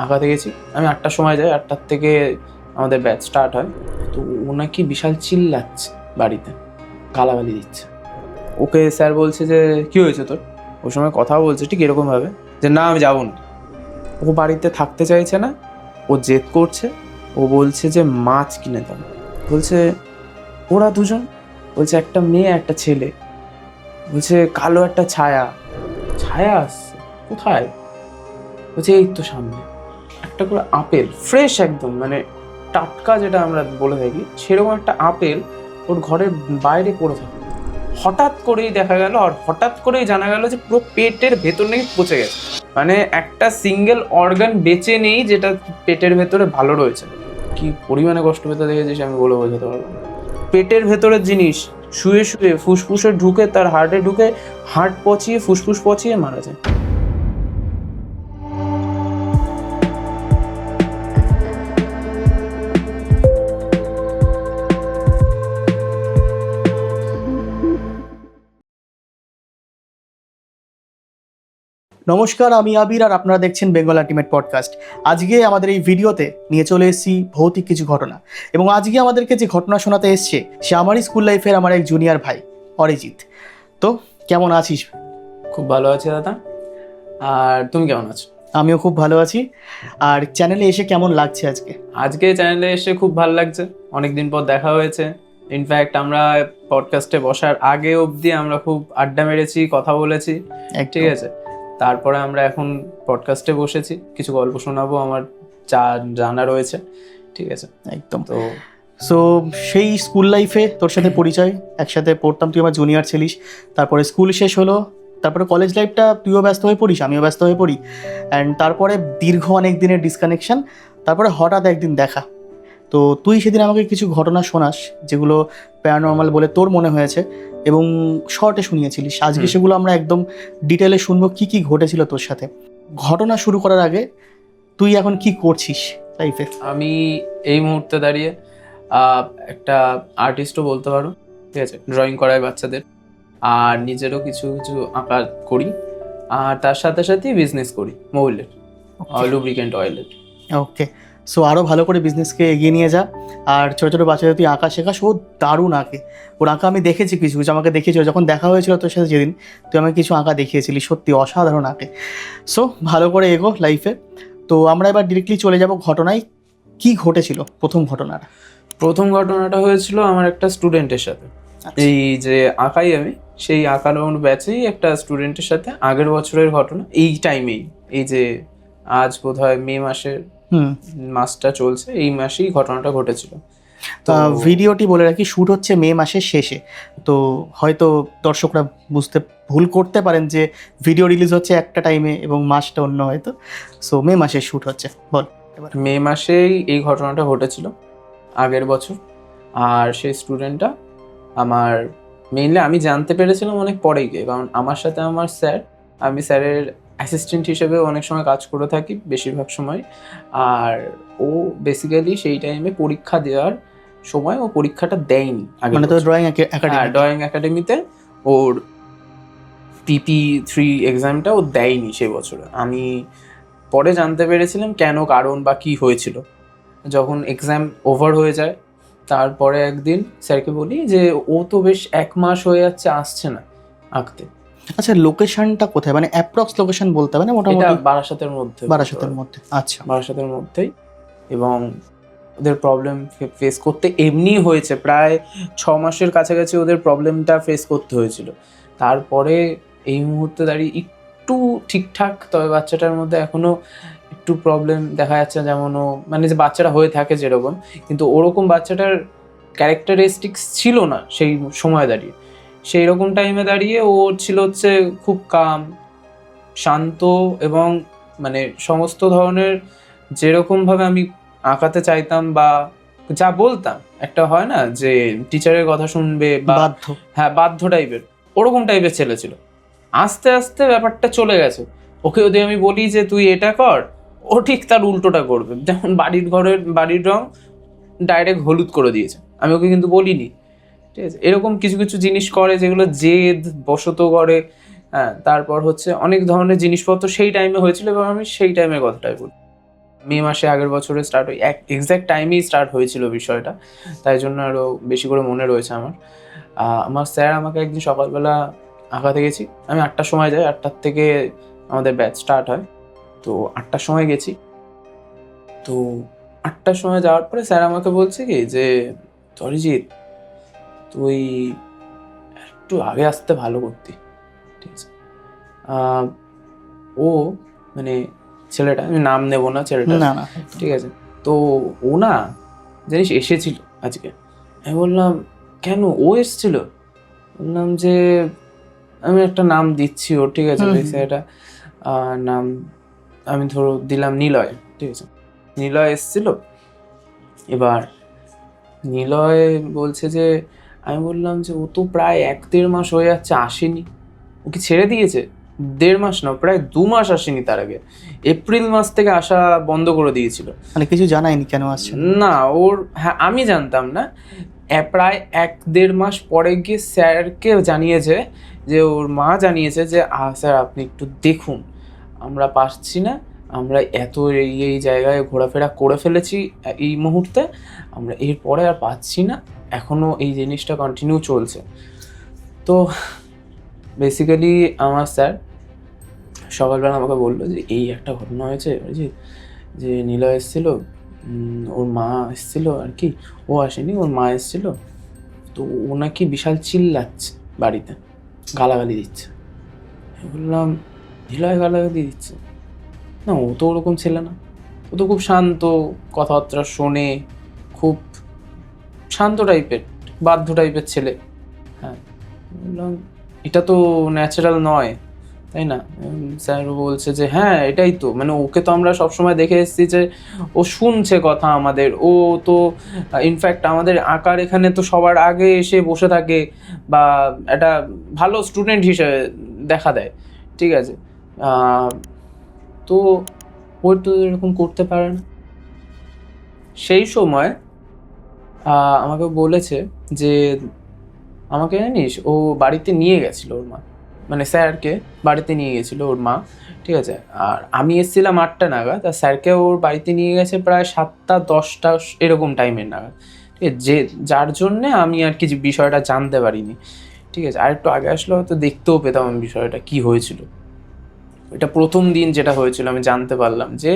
আঁকাতে গেছি। আমি 8টার সময় যাই, 8টার থেকে আমাদের ব্যাচ স্টার্ট হয়। তো ও নাকি বিশাল চিল্লাচ্ছে বাড়িতে, গালাগালি দিচ্ছে। ওকে স্যার বলছে যে কী হয়েছে তোর? ওই সময় কথাও বলছে ঠিক এরকমভাবে যে না আমি যাবো না। ও বাড়িতে থাকতে চাইছে না, ও জেদ করছে। ও বলছে যে মাছ কিনে দাও। বলছে ওরা দুজন, বলছে একটা মেয়ে একটা ছেলে, বলছে কালো একটা ছায়া ছায়া আসছে কোথায়? বলছে এই তো সামনে। একটা করে আপেল ফ্রেশ একদম, মানে টাটকা যেটা আমরা বলে থাকি, সেরকম একটা আপেল ওর ঘরের বাইরে পড়ে থাকে। হঠাৎ করেই দেখা গেল, আর হঠাৎ করেই জানা গেল যে পুরো পেটের ভেতর নাকি পচে গেছে। মানে একটা সিঙ্গেল অর্গান বেঁচে নেই যেটা পেটের ভেতরে ভালো রয়েছে। কি পরিমাণে কষ্ট পেতে দেখেছিস আমি বলে বোঝাতে পারবো না। পেটের ভেতরের জিনিস শুয়ে শুয়ে ফুসফুসে ঢুকে তার হার্টে ঢুকে, হার্ট পচিয়ে ফুসফুস পচিয়ে মারা যায়। নমস্কার, আমি আবির আর আপনারা দেখছেন বেঙ্গল আল্টিমেট পডকাস্ট। আজকে আমাদের এই ভিডিওতে নিয়ে চলে এসেছি ভৌতিক কিছু ঘটনা, এবং আজকে আমাদেরকে যে ঘটনা শোনাতে এসছে সে আমারই স্কুল লাইফের আমার এক জুনিয়র ভাই অরিজিৎ। তো কেমন আছিস? খুব ভালো আছে দাদা, আর তুমি কেমন আছো? আমিও খুব ভালো আছি। আর চ্যানেলে এসে কেমন লাগছে আজকে? আজকে চ্যানেলে এসে খুব ভালো লাগছে, অনেকদিন পর দেখা হয়েছে। ইনফ্যাক্ট আমরা পডকাস্টে বসার আগে অবধি আমরা খুব আড্ডা মেরেছি, কথা বলেছি, ঠিক আছে। তারপরে আমরা এখন পডকাস্টে বসেছি, কিছু গল্প শোনাবো আমার যা জানা রয়েছে, ঠিক আছে। একদম। তো সো সেই স্কুল লাইফে তোর সাথে পরিচয়, একসাথে পড়তাম, তুই আমার জুনিয়র ছিলিস। তারপরে স্কুল শেষ হলো, তারপরে কলেজ লাইফটা তুইও ব্যস্ত হয়ে পড়িস, আমিও ব্যস্ত হয়ে পড়ি। অ্যান্ড তারপরে দীর্ঘ অনেক দিনের ডিসকানেকশন, তারপরে হঠাৎ একদিন দেখা। তো তুই সেদিন আমাকে কিছু ঘটনা শোনাস যেগুলো প্যারানর্মাল বলে তোর মনে হয়েছে, এবং শর্টে শুনিয়েছিলিস। আজকে সেগুলো আমরা একদম ডিটেলে শুনবো, কি কি ঘটেছিল তোর সাথে। ঘটনা শুরু করার আগে তুই এখন কি করছিস লাইফে? আমি এই মুহূর্তে দাঁড়িয়ে একটা আর্টিস্টও বলতে পারো, ঠিক আছে। ড্রয়িং করাই বাচ্চাদের, আর নিজেরও কিছু কিছু আঁকা করি, আর তার সাথে সাথেই বিজনেস করি মোবাইলের, লুব্রিকেন্ট অয়েলের। ওকে, সো আরও ভালো করে বিজনেসকে এগিয়ে নিয়ে যা। আর ছোটো ছোটো বাচ্চাদের তুই আঁকা শেখাস, ও দারুণ আঁকে। ওর আঁকা আমি দেখেছি, কিছু কিছু আমাকে দেখিয়েছিল যখন দেখা হয়েছিল তোর সাথে যেদিন, তুই আমাকে কিছু আঁকা দেখিয়েছিলি, সত্যি অসাধারণ আঁকে। সো ভালো করে এগো লাইফে। তো আমরা এবার ডিরেক্টলি চলে যাব ঘটনায়। কি ঘটেছিল প্রথম ঘটনাটা? প্রথম ঘটনাটা হয়েছিল আমার একটা স্টুডেন্টের সাথে। এই যে আঁকাই আমি, সেই আঁকানোর ব্যাচেই একটা স্টুডেন্টের সাথে আগের বছরের ঘটনা, এই টাইমেই, এই যে আজ বোধহয় মে মাসের মাসটা চলছে, এই মাসেই ঘটনাটা ঘটেছিল। ভিডিওটি বলে রাখি, শ্যুট হচ্ছে মে মাসের শেষে। তো হয়তো দর্শকরা বুঝতে ভুল করতে পারেন যে ভিডিও রিলিজ হচ্ছে একটা টাইমে এবং মাসটা অন্য, হয়তো। সো মে মাসে শ্যুট হচ্ছে, বল। মে মাসেই এই ঘটনাটা ঘটেছিল আগের বছর। আর সেই স্টুডেন্টটা আমার, মেইনলি আমি জানতে পেরেছিলাম অনেক পরেই গিয়ে, কারণ আমার সাথে আমার স্যার, আমি স্যারের অ্যাসিস্ট্যান্ট হিসেবে অনেক সময় কাজ করে থাকি বেশিরভাগ সময়। আর ও বেসিক্যালি সেই টাইমে পরীক্ষা দেওয়ার সময় ও পরীক্ষাটা দেয়নি। মানে তো ড্রয়িং একাডেমিতে ওর PP3 এক্সামটা ও দেয়নি সে বছরে। আমি পরে জানতে পেরেছিলাম কেন, কারণ বা কী হয়েছিল। যখন এক্সাম ওভার হয়ে যায়, তারপরে একদিন স্যারকে বলি যে ও তো বেশ 1 মাস হয়ে যাচ্ছে আসছে না আঁকতে। আচ্ছা, লোকেশনটা কোথায়, মানে অ্যাপ্রক্স লোকেশন বলতে হবে না? মোটামুটি বারাসাতের মধ্যে। আচ্ছা, বারাসাতের মধ্যেই। এবং ওদের প্রবলেম ফেস করতে এমনি হয়েছে, প্রায় 6 মাসের কাছাকাছি ওদের প্রবলেমটা ফেস করতে হয়েছিল। তারপরে এই মুহূর্তে দাঁড়িয়ে একটু ঠিকঠাক, তবে বাচ্চাটার মধ্যে এখনও একটু প্রবলেম দেখা যাচ্ছে, যেমন ও মানে যে বাচ্চারা হয়ে থাকে যেরকম, কিন্তু ওরকম বাচ্চাটার ক্যারেক্টারিস্টিক্স ছিল না সেই সময় দাঁড়িয়ে। সেই রকম টাইমে দাঁড়িয়ে ও ছিল হচ্ছে খুব কাম, শান্ত, এবং মানে সমস্ত ধরনের যেরকমভাবে আমি আঁকাতে চাইতাম বা যা বলতাম, একটা হয় না যে টিচারের কথা শুনবে বা বাধ্য, হ্যাঁ বাধ্য টাইপের, ওরকম টাইপের ছেলে ছিল। আস্তে আস্তে ব্যাপারটা চলে গেছে। ওকে যদি আমি বলি যে তুই এটা কর, ও ঠিক তার উল্টোটা করবে। যেমন বাড়ির রং ডাইরেক্ট হলুদ করে দিয়েছে, আমি ওকে কিন্তু বলিনি, ঠিক আছে। এরকম কিছু কিছু জিনিস করে যেগুলো জেদ বশত করে। হ্যাঁ, তারপর হচ্ছে অনেক ধরনের জিনিসপত্র সেই টাইমে হয়েছিল, এবং আমি সেই টাইমের কথাটাই বলি। মে মাসে আগের বছরে স্টার্ট হয়, এক্স্যাক্ট টাইমেই স্টার্ট হয়েছিল বিষয়টা, তাই জন্য আরও বেশি করে মনে রয়েছে আমার। আমার স্যার আমাকে একদিন সকালবেলা আঁকাতে গেছি, আমি 8টার সময় যাই, 8টার থেকে আমাদের ব্যাচ স্টার্ট হয়। তো 8টার সময় গেছি, তো 8টার সময় যাওয়ার পরে স্যার আমাকে বলছে কি যে অরিজিৎ তুই একটু আগে আসতে ভালো করতি, ঠিক আছে। ও মানে ছেলেটা, আমি নাম নেবো না ছেলেটা, না না ঠিক আছে। তো ও না জানিস এসেছিল আজকে। আমি বললাম কেন, ও এসেছিল? বললাম যে আমি একটা নাম দিচ্ছি ওর, ঠিক আছে, এটা নাম আমি ধরো দিলাম নিলয়, ঠিক আছে। নিলয় এসেছিল। এবার নিলয় বলছে যে, আমি বললাম যে ও তো প্রায় 1-1.5 মাস হয়ে যাচ্ছে আসেনি, ও কি ছেড়ে দিয়েছে? 1.5 মাস না, প্রায় 2 মাস আসেনি। তার আগে এপ্রিল মাস থেকে আসা বন্ধ করে দিয়েছিল। মানে কিছু জানায়নি কেন আসছে না ওর, হ্যাঁ আমি জানতাম না, প্রায় 1-1.5 মাস পরে গিয়ে স্যারকে জানিয়েছে, যে ওর মা জানিয়েছে যে স্যার আপনি একটু দেখুন, আমরা পারছি না, আমরা এত এই জায়গায় ঘোরাফেরা করে ফেলেছি এই মুহূর্তে, আমরা এরপরে আর পাচ্ছি না, এখনও এই জিনিসটা কন্টিনিউ চলছে। তো বেসিক্যালি আমার স্যার সকালবেলা আমাকে বললো যে এই একটা ঘটনা হয়েছে যে নিলয় এসেছিল, ওর মা এসেছিল আর কি, ও আসেনি, ওর মা এসেছিল, তো ও নাকি বিশাল চিল্লাচ্ছে বাড়িতে, গালাগালি দিচ্ছে। আমি বললাম নিলয় গালাগালি দিচ্ছে? না ও তো ওরকম ছেলে না, ও তো খুব শান্ত, কথাবার্তা শোনে, খুব শান্ত টাইপের, বাধ্য টাইপের ছেলে। হ্যাঁ বললাম এটা তো ন্যাচারাল নয়, তাই না? স্যার বলছে যে হ্যাঁ এটাই তো, মানে ওকে তো আমরা সবসময় দেখে এসেছি যে ও শুনছে কথা আমাদের, ও তো ইনফ্যাক্ট আমাদের আঁকার এখানে তো সবার আগে এসে বসে থাকে, বা একটা ভালো স্টুডেন্ট হিসেবে দেখা দেয়, ঠিক আছে। তো ওই তো এরকম করতে পারে না। সেই সময় আমাকে বলেছে যে আমাকে জানিস ও বাড়িতে নিয়ে গেছিল ওর মা, মানে স্যারকে বাড়িতে নিয়ে গেছিল ওর মা, ঠিক আছে। আর আমি এসেছিলাম 8টা নাগাদ, আর স্যারকে ওর বাড়িতে নিয়ে গেছে প্রায় 7টা-10টা এরকম টাইমের নাগাদ, ঠিক আছে, যার জন্যে আমি আর কি বিষয়টা জানতে পারিনি, ঠিক আছে। আর একটু আগে আসলে হয়তো দেখতেও পেতাম আমি বিষয়টা কী হয়েছিল। এটা প্রথম দিন যেটা হয়েছিল আমি জানতে পারলাম যে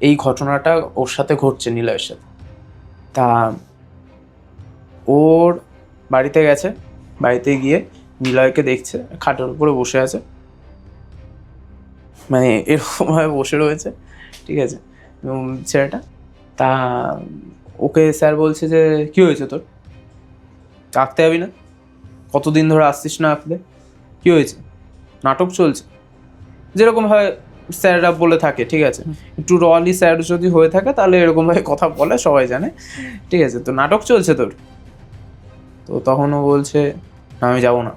এই ঘটনাটা ওর সাথে ঘটছে, নিলয়ের সাথে। তা ওর বাড়িতে গেছে, বাড়িতে গিয়ে নিলয়কে দেখছে খাটের উপরে বসে আছে, মানে এরকমভাবে বসে রয়েছে, ঠিক আছে ছেলেটা। তা ওকে স্যার বলছে যে কী হয়েছে তোর, আঁকতে যাবি না? কতদিন ধরে আসছিস না আঁকতে, কী হয়েছে? নাটক চলছে, যেরকমভাবে স্যাররা বলে থাকে, ঠিক আছে। একটু রলি স্যার যদি হয়ে থাকে তাহলে এরকমভাবে কথা বলে, সবাই জানে, ঠিক আছে। তো নাটক চলছে তোর? তো তখন ও বলছে না আমি যাবো না।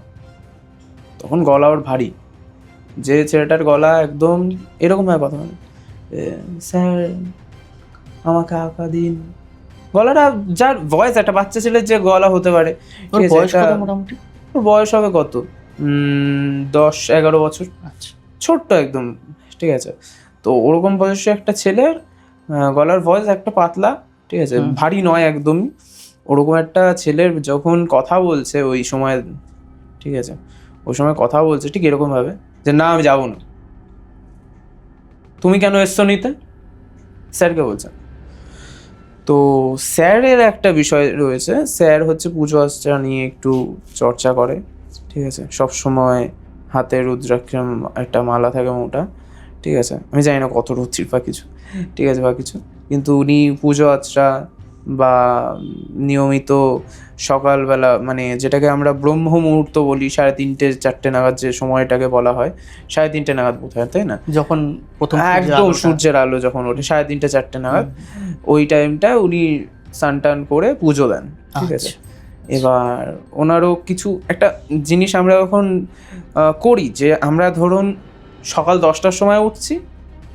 তখন গলা ওর ভারী, যে ছেলেটার গলা একদম এরকমভাবে কথা বলে, স্যার আমাকে আঁকা দিন, গলাটা যার ভয়েস একটা বাচ্চা ছেলের যে গলা হতে পারে, মোটামুটি বয়স হবে কত 10-11 বছর, আচ্ছা ছোট্ট একদম, ঠিক আছে। তো ওরকম বয়সী একটা ছেলের গলার ভয়েস একটা পাতলা, ঠিক আছে, ভারী নয় একদমই, ওরকম একটা ছেলের যখন কথা বলছে ওই সময়, ঠিক আছে, ওই সময় কথা বলছে ঠিক এরকমভাবে যে না আমি যাবো না। তুমি কেন এসছো নিতে? স্যারকে বলছে। তো স্যারের একটা বিষয় রয়েছে, স্যার হচ্ছে পুজো আর্চা নিয়ে একটু চর্চা করে, ঠিক আছে। সব সময় হাতে রুদ্রাক্ষের একটা মালা থাকে মোটা, ঠিক আছে, আমি জানি না কত রুদ্রির বা কিছু, ঠিক আছে, বা কিছু, কিন্তু উনি পুজো আর্চা বা নিয়মিত সকালবেলা, মানে যেটাকে আমরা ব্রহ্ম মুহূর্ত বলি, 3:30-4টে নাগাদ যে সময়টাকে বলা হয়, 3:30 নাগাদ বোধ হয়, তাই না? যখন প্রথম একদম সূর্যের আলো যখন ওঠে 3:30-4টে নাগাদ, ওই টাইমটা উনি স্নান করে পুজো দেন, ঠিক আছে। এবার ওনারও কিছু একটা জিনিস আমরা যখন করি, যে আমরা ধরুন সকাল 10টার সময় উঠছি,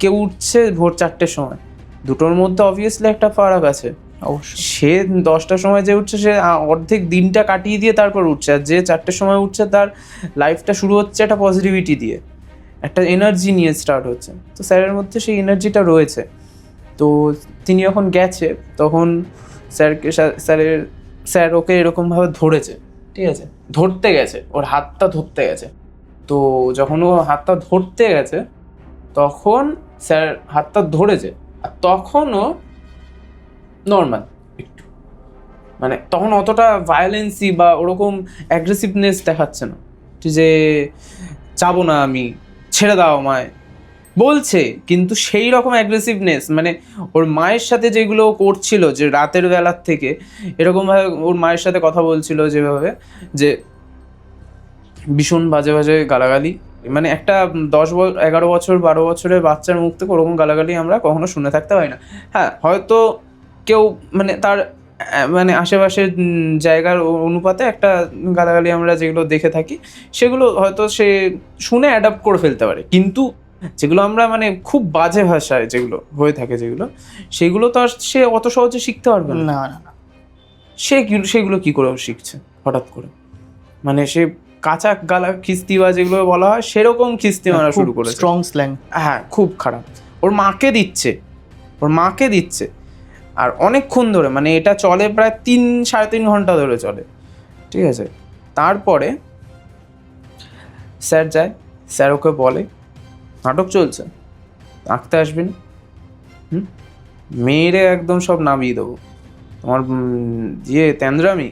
কেউ উঠছে ভোর 4টের সময়, দুটোর মধ্যে অবভিয়াসলি একটা ফারাক আছে। অবশ্যই সে 10টার সময় যে উঠছে সে অর্ধেক দিনটা কাটিয়ে দিয়ে তারপর উঠছে, আর যে 4টের সময় উঠছে তার লাইফটা শুরু হচ্ছে একটা পজিটিভিটি দিয়ে, একটা এনার্জি নিয়ে স্টার্ট হচ্ছে। তো স্যারের মধ্যে সেই এনার্জিটা রয়েছে। তো তিনি যখন গেছে তখন স্যার ওকে এরকমভাবে ধরেছে, ঠিক আছে, ধরতে গেছে, ওর হাতটা ধরতে গেছে। তো যখন ও হাতটা ধরতে গেছে তখন স্যার হাতটা ধরেছে, আর তখনও নর্মাল একটু, মানে তখন অতটা ভায়োলেন্সি বা ওরকম অ্যাগ্রেসিভনেস দেখাচ্ছে না, যে যাবো না আমি, ছেড়ে দাও আমায় বলছে, কিন্তু সেই রকম অ্যাগ্রেসিভনেস মানে ওর মায়ের সাথে যেগুলো করছিল, যে রাতের বেলার থেকে এরকমভাবে ওর মায়ের সাথে কথা বলছিল যেভাবে, যে ভীষণ বাজে বাজে গালাগালি, মানে একটা 11 বছর 12 বছরের বাচ্চার মুখ থেকে ওরকম গালাগালি আমরা কখনো শুনে থাকতে পারি না। হ্যাঁ, হয়তো কেউ মানে তার মানে আশেপাশের জায়গার অনুপাতে একটা গালাগালি আমরা যেগুলো দেখে থাকি সেগুলো হয়তো সে শুনে অ্যাডাপ্ট করে ফেলতে পারে, কিন্তু যেগুলো আমরা মানে খুব বাজে ভাষায় যেগুলো হয়ে থাকে যেগুলো, সেগুলো তো আর সে অত সহজে শিখতে পারবে না। না না না, সেগুলো কি করে ও শিখছে হঠাৎ করে? মানে সে কাঁচা গালা খিস্তি বা যেগুলো বলা হয় সেরকম খিস্তি মারা শুরু করেছে, স্ট্রং স্ল্যাং। হ্যাঁ, খুব খারাপ। ওর মাকে দিচ্ছে আর অনেকক্ষণ ধরে, মানে এটা চলে প্রায় 3-3.5 ঘন্টা ধরে চলে, ঠিক আছে। তারপরে স্যার যায়, স্যার ওকে বলে নাটক চলছে, আঁকতে আসবি না, মেয়েরে একদম সব নামিয়ে দেবো, তোমার তেন্দ্রামি।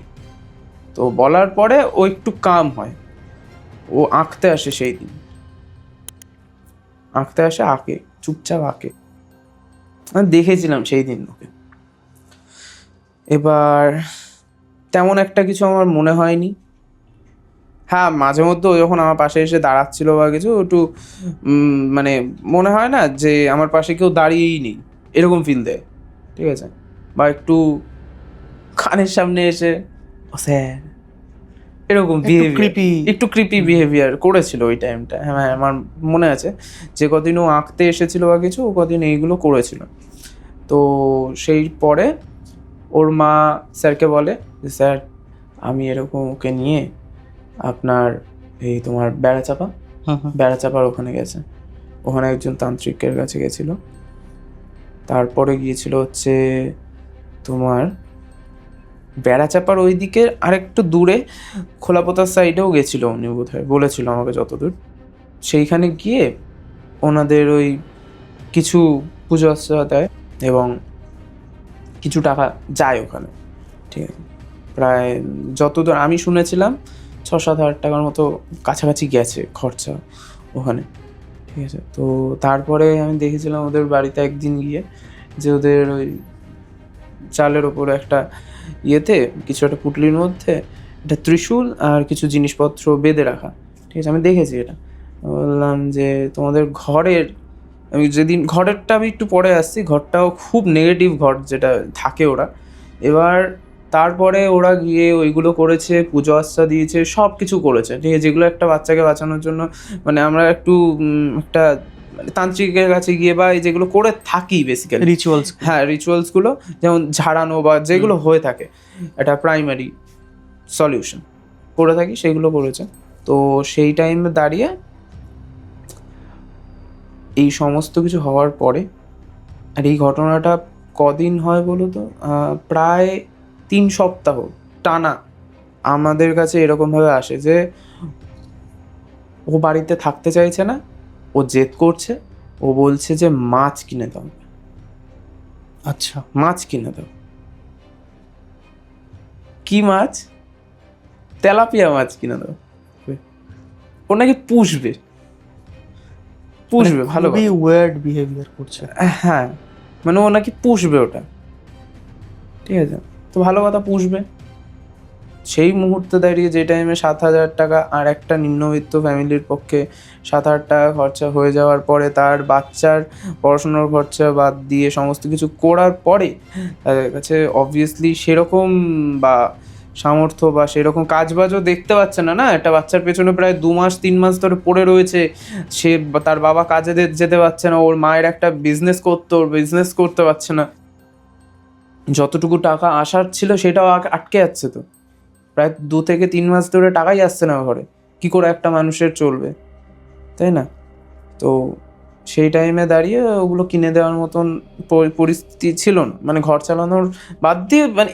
তো বলার পরে ও একটু কাম হয়, ও আঁকতে আসে, সেই দিন আঁকতে আসে, আঁকে, চুপচাপ আঁকে। আমি দেখেছিলাম সেই দিন ওকে। এবার তেমন একটা কিছু আমার মনে হয়নি। হ্যাঁ, মাঝে মধ্যে ও যখন আমার পাশে এসে দাঁড়াচ্ছিল বা কিছু একটু মানে মনে হয় না যে আমার পাশে কেউ দাঁড়িয়েই নেই, এরকম ফিল দেয়, ঠিক আছে। বা একটু কানের সামনে এসে ও স্যার, এরকম একটু ক্রিপি বিহেভিয়ার করেছিল ওই টাইমটা। হ্যাঁ, আমার মনে আছে যে কদিন ও আঁকতে এসেছিল বা কিছু, ও কদিন এইগুলো করেছিল। তো সেই পরে ওর মা স্যারকে বলে যে স্যার, আমি এরকম ওকে নিয়ে আপনার এই তোমার বেড়াচাপার ওখানে গেছে, ওখানে একজন তান্ত্রিকের কাছে গেছিল। তারপরে গিয়েছিল হচ্ছে তোমার বেড়াচাপার ওই দিকে আরেকটু দূরে খোলাপোতার সাইডেও গেছিল উনি, বোধহয় বলেছিল আমাকে যতদূর। সেইখানে গিয়ে ওনাদের ওই কিছু পুজো অর্চনা দেয় এবং কিছু টাকা যায় ওখানে, ঠিক আছে। প্রায় যতদূর আমি শুনেছিলাম 6-7 হাজার টাকার মতো কাছাকাছি গেছে খরচা ওখানে, ঠিক আছে। তো তারপরে আমি দেখেছিলাম ওদের বাড়িতে একদিন গিয়ে, যে ওদের ওই চালের ওপরে একটা ইয়েতে কিছু একটা পুটলির মধ্যে একটা ত্রিশূল আর কিছু জিনিসপত্র বেঁধে রাখা, ঠিক আছে। আমি দেখেছি এটা, বললাম যে তোমাদের ঘরের, আমি যেদিন ঘরেরটা আমি একটু পরে আসছি, ঘরটাও খুব নেগেটিভ ঘর যেটা থাকে ওরা। এবার তারপরে ওরা গিয়ে ওইগুলো করেছে, পুজো আচ্চা দিয়েছে, সব কিছু করেছে, ঠিক আছে, যেগুলো একটা বাচ্চাকে বাঁচানোর জন্য মানে আমরা একটু একটা তান্ত্রিকের কাছে গিয়ে বা এই যেগুলো করে থাকি বেসিক্যালি রিচুয়ালস। হ্যাঁ, রিচুয়ালসগুলো যেমন ঝাড়ানো বা যেগুলো হয়ে থাকে, একটা প্রাইমারি সলিউশন করে থাকি, সেগুলো করেছে। তো সেই টাইমে দাঁড়িয়ে এই সমস্ত কিছু হওয়ার পরে, আর এই ঘটনাটা কদিন হয় বলো তো, প্রায় 3 সপ্তাহ টানা আমাদের কাছে এরকমভাবে আসে যে ও বাড়িতে থাকতে চাইছে না, ও জেদ করছে, ও বলছে যে মাছ কিনে দাও। আচ্ছা, মাছ কিনে দাও। কি মাছ? তেলাপিয়া মাছ কিনে দাও। ও নাকি পুষবে, ভালো, খুবই ওয়ার্ড বিহেভিয়ার করছে। হ্যাঁ, মানে ও নাকি পুষবে ওটা, ঠিক আছে। তো ভালো কথা, পুষবে। সেই মুহূর্তে দাঁড়িয়ে যে টাইমে 7,000 টাকা, আর একটা নিম্নবিত্ত ফ্যামিলির পক্ষে 7,000 টাকা খরচা হয়ে যাওয়ার পরে, তার বাচ্চার পড়াশোনার খরচা বাদ দিয়ে সমস্ত কিছু করার পরে তাদের কাছে অবভিয়াসলি সেরকম বা সামর্থ্য বা সেরকম কাজবাজও দেখতে পাচ্ছে না। না, একটা বাচ্চার পেছনে প্রায় 2-3 মাস ধরে পড়ে রয়েছে, সে তার বাবা কাজে যেতে পারছে না, ওর মায়ের একটা বিজনেস করতে পারছে না, যতটুকু টাকা আসার ছিল সেটাও আটকে যাচ্ছে। তো প্রায় 2-3 মাস ধরে টাকাই আসছে না ঘরে, কি করে একটা মানুষের চলবে, তাই না? তো সেই টাইমে দাঁড়িয়ে ওগুলো কিনে দেওয়ার মতন পরিস্থিতি ছিল না, মানে ঘর চালানোর বাদ দিয়ে মানে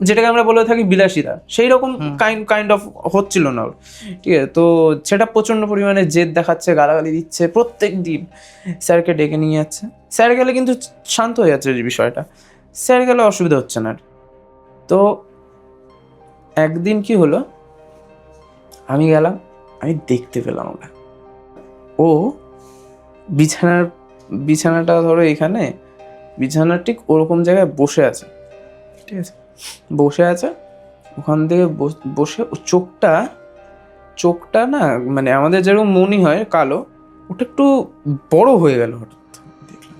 যেটাকে আমরা বলে থাকি বিলাসিতা, সেই রকম কাইন্ড অফ হচ্ছিল না ওর। ঠিক আছে, তো সেটা প্রচণ্ড পরিমাণে জেদ দেখাচ্ছে, গালাগালি দিচ্ছে প্রত্যেক দিন, স্যারকে ডেকে নিয়ে যাচ্ছে। স্যার গেলে কিন্তু শান্ত হয়ে যাচ্ছে এই বিষয়টা, স্যার গেলে অসুবিধা হচ্ছে না আর। তো একদিন কি হলো, আমি গেলাম, আমি দেখতে পেলাম ওটা, ও বিছানাটা ধরো এখানে, বিছানার ঠিক ওরকম জায়গায় বসে আছে। ঠিক আছে, বসে আছে, ওখান থেকে বসে ও চোখটা না মানে আমাদের যেরকম মনি হয় কালো, ওটা একটু বড় হয়ে গেল হঠাৎ। দেখলাম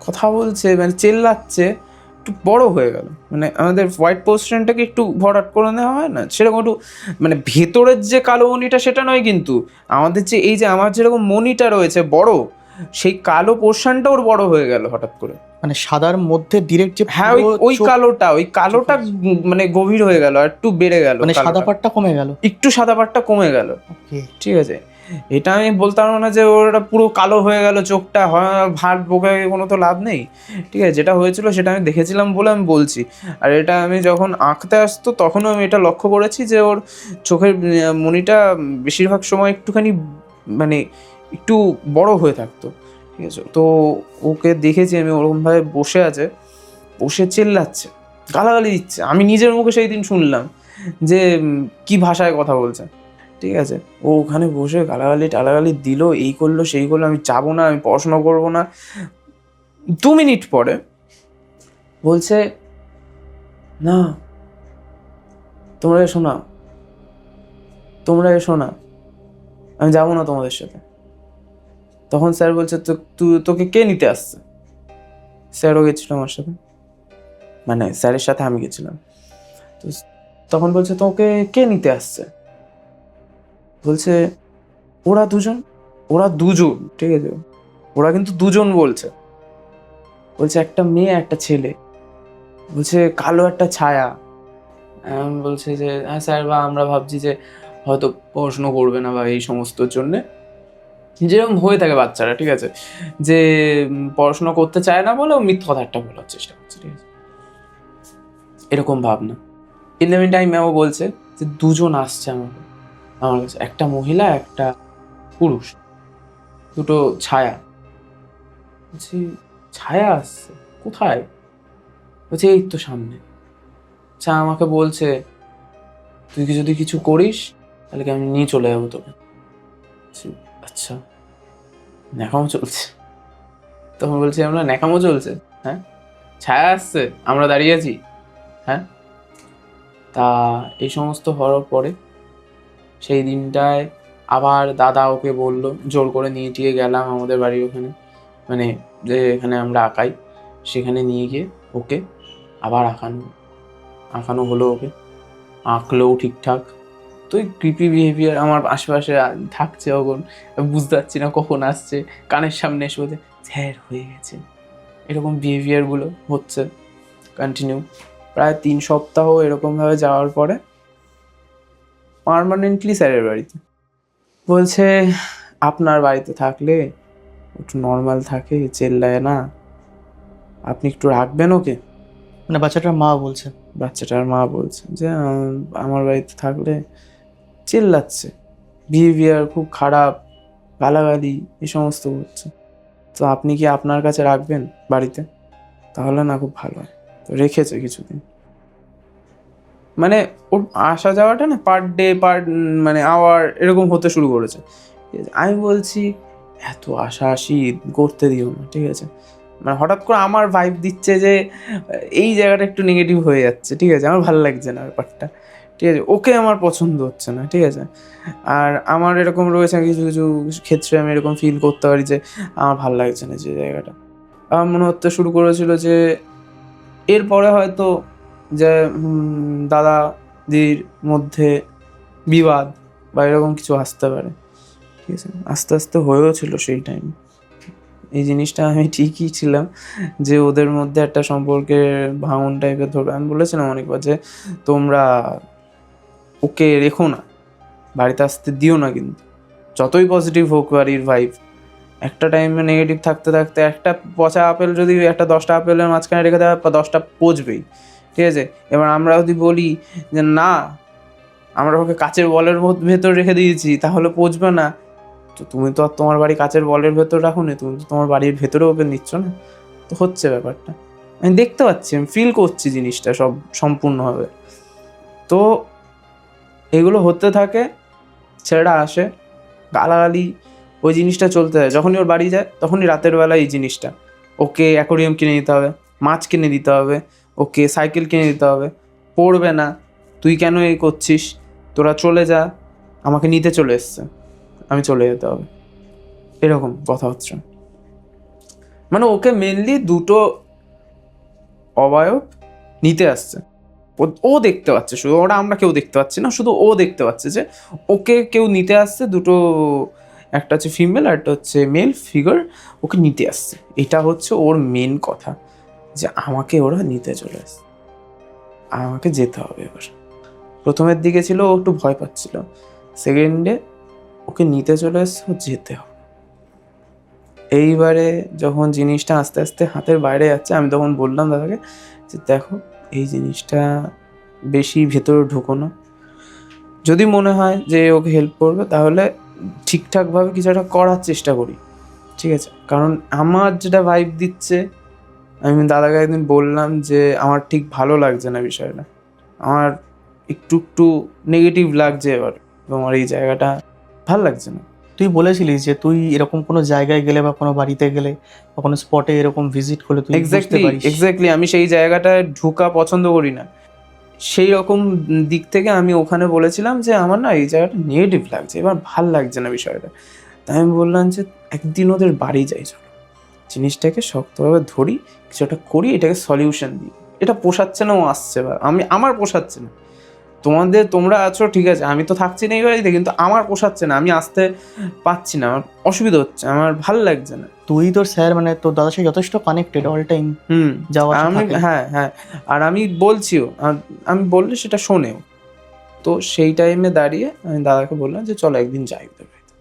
কথা বলছে, মানে চেল্লাচ্ছে, একটু বড় হয়ে গেল, মানে আমাদের হোয়াইট পোর্শনটাকে একটু ভরাট করে নেওয়া হয় না সেরকম একটু, মানে ভেতরের যে কালো মনিটা সেটা নয়, কিন্তু আমাদের যে এই যে আমার যেরকম মনিটা রয়েছে বড়, সেই কালো পোর্শনটা ওর বড় হয়ে গেল হঠাৎ করে। মানে সাদার মধ্যে ডিরেক্ট যে হ্যাঁ, ওই কালোটা মানে গভীর হয়ে গেল, একটু বেড়ে গেল, মানে সাদা পাটটা কমে গেল, একটু সাদা পাটটা কমে গেল। ঠিক আছে, এটা আমি বলতে পারবো না যে ওটা পুরো কালো হয়ে গেল চোখটা, ভাট বোকে কোনো তো লাভ নেই। ঠিক আছে, যেটা হয়েছিল সেটা আমি দেখেছিলাম বলে আমি বলছি। আর এটা আমি যখন আঁকতে আসতো তখনও আমি এটা লক্ষ্য করেছি যে ওর চোখের মনিটা বেশিরভাগ সময় একটুখানি মানে একটু বড় হয়ে থাকতো। ঠিক আছে, তো ওকে দেখেছি আমি ওরকমভাবে বসে আছে, বসে চেল্লাচ্ছে, গালাগালি দিচ্ছে। আমি নিজের মুখে সেই দিন শুনলাম যে কি ভাষায় কথা বলছে। ঠিক আছে, ও ওখানে বসে টালাগালি দিল, এই করলো সেই করলো, আমি যাবো না, আমি পড়াশোনা করবো না। 2 মিনিট পরে বলছে, না তোমরা এসো না, আমি যাবো না তোমাদের সাথে। তখন স্যার বলছে, তোকে কে নিতে আসছে? স্যারও গেছিল আমার সাথে, মানে স্যারের সাথে আমি গেছিলাম। তো তখন বলছে, তোকে কে নিতে আসছে? বলছে, ওরা দুজন। ঠিক আছে, ওরা কিন্তু দুজন বলছে একটা মেয়ে একটা ছেলে, বলছে কালো একটা ছায়া। বলছে যে হ্যাঁ স্যার, বা আমরা ভাবছি যে হয়তো পড়াশুনো করবে না বা এই সমস্তর জন্যে, যেরকম হয়ে থাকে বাচ্চারা। ঠিক আছে, যে পড়াশোনা করতে চায় না বলে ও মিথ্যা কথা একটা বলার চেষ্টা করছে। ঠিক আছে, এরকম ভাবনা। ইন দ্য মিন টাইম ও বলছে যে দুজন আসছে আমার কাছে, একটা মহিলা একটা পুরুষ, দুটো ছায়া। বলছি ছায়া আসছে কোথায়? বলছে এই তো সামনে। আচ্ছা, আমাকে বলছে তুই যদি কিছু করিস তাহলে কি আমি নিয়ে চলে যাবো তোকে। আচ্ছা, ন্যাকামো চলছে? তখন বলছি, আমরা ন্যাকামো চলছে? হ্যাঁ, ছায়া আসছে, আমরা দাঁড়িয়ে আছি। হ্যাঁ, তা এই সমস্ত হওয়ার পরে সেই দিনটায় আবার দাদা ওকে বললো, জোর করে নিয়ে টিয়ে গেলাম আমাদের বাড়ির ওখানে, মানে যে এখানে আমরা আঁকাই, সেখানে নিয়ে গিয়ে ওকে আবার আঁকানো হলো। ওকে আঁকলেও ঠিকঠাক। তো ওই ক্রিপি বিহেভিয়ার আমার আশেপাশে থাকছে, ওখন বুঝতে পারছি না কখন আসছে, কানের সামনে এসে বলছে স্যার হয়ে গেছে, এরকম বিহেভিয়ারগুলো হচ্ছে কন্টিনিউ প্রায় 3 সপ্তাহ। এরকমভাবে যাওয়ার পরে পার্মানেন্টলি স্যারের বাড়িতে। বলছে আপনার বাড়িতে থাকলে একটু নর্মাল থাকে, চেল্লায় না, আপনি একটু রাখবেন ওকে। মানে বাচ্চাটার মা বলছে যে আমার বাড়িতে থাকলে চেল্লাচ্ছে, বিহেভিয়ার খুব খারাপ, গালাগালি এই সমস্ত করছে, তো আপনি কি আপনার কাছে রাখবেন বাড়িতে? তাহলে না খুব ভালো হয়। তো রেখেছে কিছুদিন, মানে ওর আসা যাওয়াটা না পার ডে মানে আওয়ার এরকম হতে শুরু করেছে। আমি বলছি এত আসি করতে দিও না। ঠিক আছে, মানে হঠাৎ করে আমার ভাইব দিচ্ছে যে এই জায়গাটা একটু নেগেটিভ হয়ে যাচ্ছে। ঠিক আছে, আমার ভালো লাগছে না ব্যাপারটা। ঠিক আছে, ওকে আমার পছন্দ হচ্ছে না। ঠিক আছে, আর আমার এরকম রয়েছে কিছু কিছু ক্ষেত্রে আমি এরকম ফিল করতে পারি যে আমার ভালো লাগছে না যে জায়গাটা। আমার মনে হতে শুরু করেছিল যে এরপরে হয়তো যে দাদা দিদির মধ্যে বিবাদ বা এরকম কিছু আসতে পারে। ঠিক আছে, আস্তে আস্তে হয়েও ছিল সেই টাইম। এই জিনিসটা আমি ঠিকই ছিলাম যে ওদের মধ্যে একটা সম্পর্কের ভাঙন টাইপের ধরবে। আমি বলেছিলাম অনেকবার যে তোমরা ওকে রেখো না, বাড়িতে আসতে দিও না, কিন্তু যতই পজিটিভ হোক বাড়ির ভাইব, একটা টাইমে নেগেটিভ থাকতে থাকতে একটা পচা আপেল যদি একটা 10টা আপেলের মাঝখানে রেখে দেওয়া 10টা পচবেই, ঠিক আছে। এবার আমরা যদি বলি যে না আমরা ওকে কাচের বলের ভেতর রেখে দিয়েছি তাহলে পচবে না, তো তুমি তো আর তোমার বাড়ি কাচের বলের ভেতর রাখো নি, তুমি তো তোমার বাড়ির ভেতরে ওকে নিচ্ছ না। তো হচ্ছে ব্যাপারটা, আমি দেখতে পাচ্ছি, আমি ফিল করছি জিনিসটা সব সম্পূর্ণভাবে। তো এগুলো হতে থাকে, ছেলেটা আসে, গালাগালি ওই জিনিসটা চলতে থাকে। যখনই ওর বাড়ি যায় তখনই রাতের বেলা এই জিনিসটা, ওকে অ্যাকোরিয়াম কিনে দিতে হবে, মাছ কিনে দিতে হবে, ওকে সাইকেল কিনে দিতে হবে, পড়বে না, তুই কেন এই করছিস, তোরা চলে যা, আমাকে নিতে চলে এসছে, আমি চলে যেতে হবে, এরকম কথা হচ্ছে। মানে ওকে মেনলি দুটো অবয়ব নিতে আসছে, ও দেখতে পাচ্ছে শুধু, ওরা আমরা কেউ দেখতে পাচ্ছি না, শুধু ও দেখতে পাচ্ছে যে ওকে কেউ নিতে আসছে, দুটো, একটা হচ্ছে ফিমেল আর একটা হচ্ছে মেল ফিগার, ওকে নিতে আসছে। এটা হচ্ছে ওর মেন কথা, যে আমাকে ওরা নিতে চলে আসছে, আমাকে যেতে হবে। এবার প্রথমের দিকে ছিল ও একটু ভয় পাচ্ছিল, সেকেন্ডে ওকে নিতে চলে এসছে, ও যেতে হবে। এইবারে যখন জিনিসটা আস্তে আস্তে হাতের বাইরে যাচ্ছে, আমি তখন বললাম দাদাকে যে দেখো এই জিনিসটা বেশি ভেতরে ঢুকো না, যদি মনে হয় যে ওকে হেল্প করবে তাহলে ঠিকঠাকভাবে কিছু একটা করার চেষ্টা করি, ঠিক আছে। কারণ আমার যেটা ভাইব দিচ্ছে, আমি দাদাকে একদিন বললাম যে আমার ঠিক ভালো লাগছে না বিষয়টা, আমার একটু একটু নেগেটিভ লাগছে এবার, তোমার এই জায়গাটা ভাল লাগছে না। তুই বলেছিলিস যে তুই এরকম কোনো জায়গায় গেলে বা কোনো বাড়িতে গেলে বা কোনো স্পটে এরকম ভিজিট করলে তুই বুঝতে পারিস। এক্স্যাক্টলি আমি সেই জায়গাটায় ঢোকা পছন্দ করি না, সেই রকম দিক থেকে আমি ওখানে বলেছিলাম যে আমার না এই জায়গাটা নেগেটিভ লাগছে, এবার ভাল লাগছে না বিষয়টা। তাই আমি বললাম যে একদিন ওদের বাড়ি যাই, চলো জিনিসটাকে শক্তভাবে ধরি, কিছু একটা করি, এটাকে সলিউশন দিই। এটা পোষাচ্ছে না, ও আসছে, বা আমার পোষাচ্ছে না, তোমরা আছো ঠিক আছে, আমি তো থাকছি না এই বাড়িতে, কিন্তু আমার পোষাচ্ছে না, আমি আসতে পারছি না, আমার অসুবিধা হচ্ছে, আমার ভালো লাগছে না। তুই তোর স্যার মানে তোর দাদার সাথে যথেষ্ট কানেক্টেড অল টাইম যাওয়া আসা আমি থাকে। হ্যাঁ, আর আমি বলছিও, আমি বললে সেটা শোনেও। তো সেই টাইমে দাঁড়িয়ে আমি দাদাকে বললাম যে চলো একদিন যাই ওদের বাড়িতে,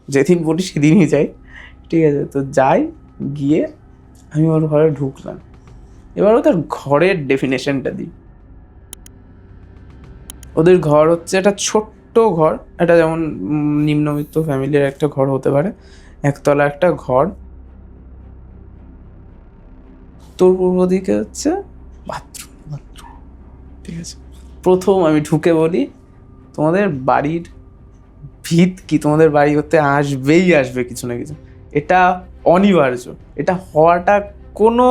যেদিন বলি সেদিনই যাই, ঠিক আছে। তো যাই, গিয়ে আমি ওর ঘরে ঢুকলাম। এবার ওদের ঘরের ডেফিনেশনটা দিই। ওদের ঘর হচ্ছে একটা ছোট্ট ঘর, এটা যেমন নিম্নবিত্ত ফ্যামিলির একটা ঘর হতে পারে, একতলা একটা ঘর, উত্তর পূর্ব দিকে হচ্ছে বাথরুম, ঠিক আছে। প্রথম আমি ঢুকে বলি তোমাদের বাড়ির ভিত কি, তোমাদের বাড়ি হতে আসবে কিছু না কিছু, এটা অনিবার্য, এটা হওয়াটা কোনো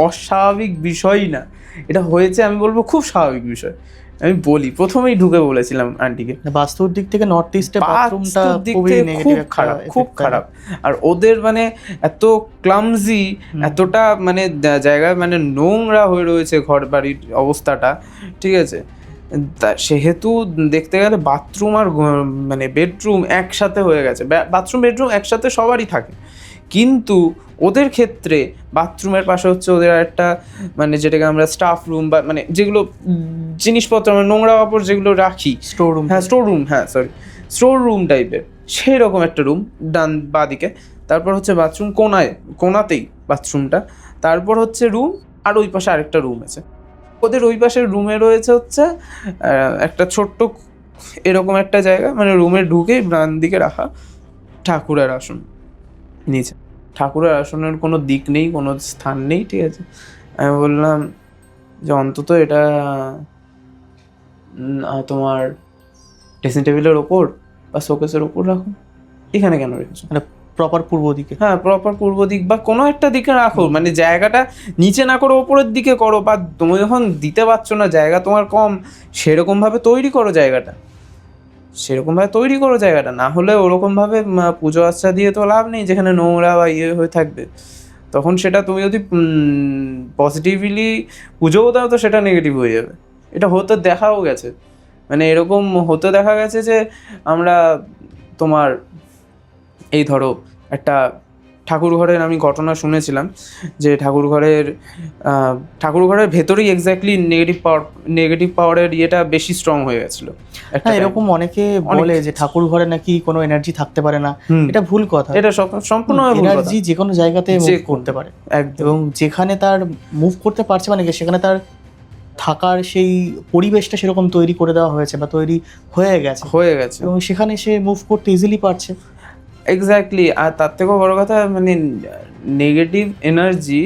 অস্বাভাবিক বিষয়ই না, এটা হয়েছে আমি বলবো খুব স্বাভাবিক বিষয়। আমি বলি প্রথমেই ঢুকে বলেছিলাম আন্টিকে, বাস্তুর দিক থেকে নর্থ ইস্টে বাথরুমটা খুবই নেগেটিভ, খুব খারাপ। আর ওদের মানে এত ক্লামজি, এতটা মানে জায়গায় মানে নোংরা হয়ে রয়েছে ঘর বাড়ির অবস্থাটা, ঠিক আছে। সেহেতু দেখতে গেলে বাথরুম আর মানে বেডরুম একসাথে হয়ে গেছে, বাথরুম বেডরুম একসাথে সবারই থাকে, কিন্তু ওদের ক্ষেত্রে বাথরুমের পাশে হচ্ছে ওদের একটা মানে যেটাকে আমরা স্টাফ রুম বা মানে যেগুলো জিনিসপত্র মানে নোংরা কাপড় যেগুলো রাখি, স্টোর রুম টাইপের, সেই রকম একটা রুম ডান বাদিকে। তারপর হচ্ছে বাথরুম কোনাতেই বাথরুমটা, তারপর হচ্ছে রুম, আর ওই পাশে আরেকটা রুম আছে। ওদের ওই পাশের রুমে রয়েছে হচ্ছে একটা ছোট্ট এরকম একটা জায়গা, মানে রুমে ঢুকেই ডান দিকে রাখা ঠাকুরের আসন, নিচে ঠাকুরের আসনের কোনো দিক নেই, কোনো স্থান নেই, ঠিক আছে। আমি বললাম যে অন্তত এটা তোমার ড্রেসিং টেবিলের ওপর বা শোকেসের ওপর রাখো, এখানে কেন রেখেছো? মানে প্রপার পূর্ব দিকে, হ্যাঁ প্রপার পূর্ব দিক বা কোনো একটা দিকে রাখো, মানে জায়গাটা নিচে না করো ওপরের দিকে করো, বা তুমি যখন দিতে পারছো না, জায়গা তোমার কম, সেরকমভাবে তৈরি করো জায়গাটা, না হলে ওরকমভাবে পুজো আচ্ছা দিয়ে তো লাভ নেই, যেখানে নোংরা বা ইয়ে হয়ে থাকবে, তখন সেটা তুমি যদি পজিটিভলি পুজোও দাও তো সেটা নেগেটিভ হয়ে যাবে। এটা হতে দেখাও গেছে, মানে এরকম হতে দেখা গেছে যে আমরা তোমার এই ধরো একটা ঠাকুর ঘরের আমি ঘটনা শুনেছিলাম যে ঠাকুর ঘরের ভেতরেই এক্স্যাক্টলি নেগেটিভ পাওয়ারের ইয়েটা বেশি স্ট্রং হয়ে গেছিলো একটা হ্যাঁ, time। এরকম অনেকে বলে যে ঠাকুর ঘরে নাকি কোনো এনার্জি থাকতে পারে না। হুম। এটা ভুল কথা। এটা সম্পূর্ণ এনার্জি যে কোনো জায়গাতে মুভ যে- করতে পারে, একদম এবং যেখানে তার মুভ করতে পারছে মানে কি, সেখানে তার থাকার সেই পরিবেশটা সেরকম তৈরি করে দেওয়া হয়েছে বা তৈরি হয়ে গেছে, এবং সেখানে সে মুভ করতে ইজিলি পারছে। এক্স্যাক্টলি। আর তার থেকেও বড় কথা মানে নেগেটিভ এনার্জি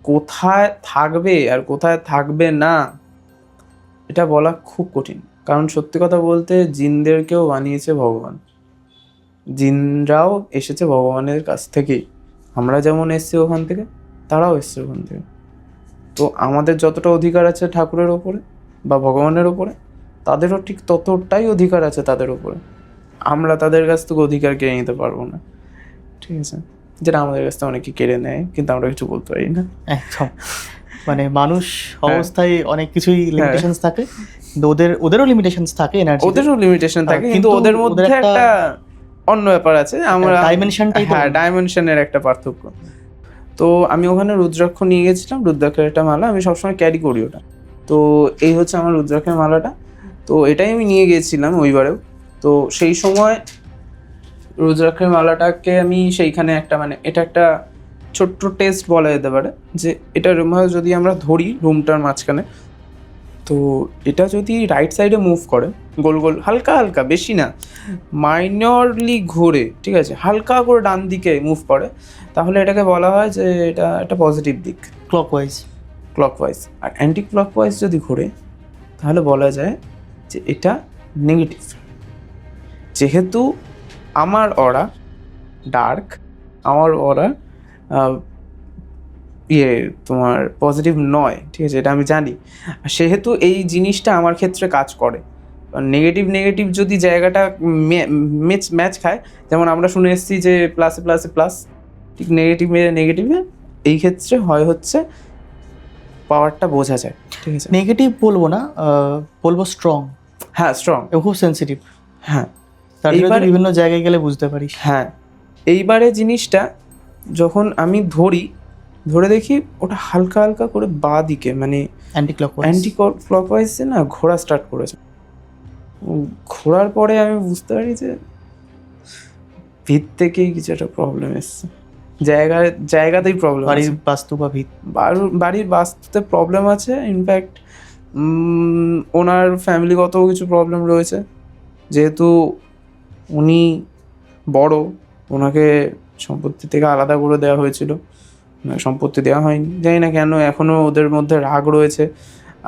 কোথায় থাকবে আর কোথায় থাকবে না এটা বলা খুব কঠিন। কারণ সত্যি কথা বলতে জিনদেরকেও বানিয়েছে ভগবান, জিনরাও এসেছে ভগবানের কাছ থেকেই। আমরা যেমন এসছি ওখান থেকে, তারাও এসছে ওখান থেকে। তো আমাদের যতটা অধিকার আছে ঠাকুরের ওপরে বা ভগবানের ওপরে, তাদেরও ঠিক ততটাই অধিকার আছে তাদের ওপরে। আমরা তাদের কাছ থেকে অধিকার কেড়ে নিতে পারবো না, ঠিক আছে? যেটা আমাদের কাছ থেকে অনেকে কেড়ে নেয়, কিন্তু আমরা কিছু বলতে পারি না। একদম, মানে মানুষ অবস্থায় অনেক কিছুই লিমিটেশনস থাকে, কিন্তু ওদেরও লিমিটেশনস থাকে, এনার্জি ওদেরও লিমিটেশন থাকে, কিন্তু ওদের মধ্যে একটা অন্য ব্যাপার আছে। আমরা ডাইমেনশনটাই, হ্যাঁ, ডাইমেনশনের একটা পার্থক্য। তো আমি ওখানে রুদ্রাক্ষ নিয়ে গেছিলাম, রুদ্রাক্ষের একটা মালা, আমি সবসময় ক্যারি করি ওটা। তো এই হচ্ছে আমার রুদ্রাক্ষের মালাটা। তো এটাই আমি নিয়ে গিয়েছিলাম ওইবারেও। তো সেই সময় রুদ্রাক্ষের মালাটাকে আমি সেইখানে একটা মানে এটা একটা ছোট্ট টেস্ট বলা যেতে পারে, যে এটা যদি আমরা ধরি রুমটার মাঝখানে, তো এটা যদি রাইট সাইডে মুভ করে গোল গোল হালকা হালকা, বেশি না, মাইনরলি ঘুরে, ঠিক আছে, হালকা করে ডান দিকে মুভ করে, তাহলে এটাকে বলা হয় যে এটা একটা পজিটিভ দিক, ক্লকওয়াইজ। আর অ্যান্টি ক্লকওয়াইজ যদি ঘুরে তাহলে বলা যায় যে এটা নেগেটিভ। যেহেতু আমার অরা ডার্ক, আমার অরা তোমার পজিটিভ নয়, ঠিক আছে, এটা আমি জানি। সেহেতু এই জিনিসটা আমার ক্ষেত্রে কাজ করে। নেগেটিভ যদি জায়গাটা ম্যাচ খায়, যেমন আমরা শুনে এসেছি যে প্লাসে প্লাস, ঠিক নেগেটিভে এই ক্ষেত্রে হচ্ছে পাওয়ারটা বোঝা যায়, ঠিক আছে? নেগেটিভ বলবো না, বলবো স্ট্রং। হ্যাঁ, স্ট্রং, খুব সেন্সিটিভ। হ্যাঁ, তার জন্য বিভিন্ন জায়গায় গেলে বুঝতে পারিস। হ্যাঁ, এইবারে জিনিসটা যখন আমি ধরে দেখি ওটা হালকা হালকা করে বাঁ দিকে মানে অ্যান্টি ক্লকওয়াইজে না ঘোরা স্টার্ট করেছে। ঘোরার পরে আমি বুঝতে পারি যে ভিত থেকেই কিছু একটা প্রবলেম এসছে, জায়গাতেই প্রবলেম, বাড়ির বাস্তু বা ভিত, বাড়ির বাস্তুতে প্রবলেম আছে। ইনফ্যাক্ট ওনার ফ্যামিলিগত কিছু প্রবলেম রয়েছে, যেহেতু উনি বড়, ওনাকে সম্পত্তি থেকে আলাদা করে দেওয়া হয়েছিল, সম্পত্তি দেওয়া হয়নি, জানি না কেন এখনও ওদের মধ্যে রাগ রয়েছে।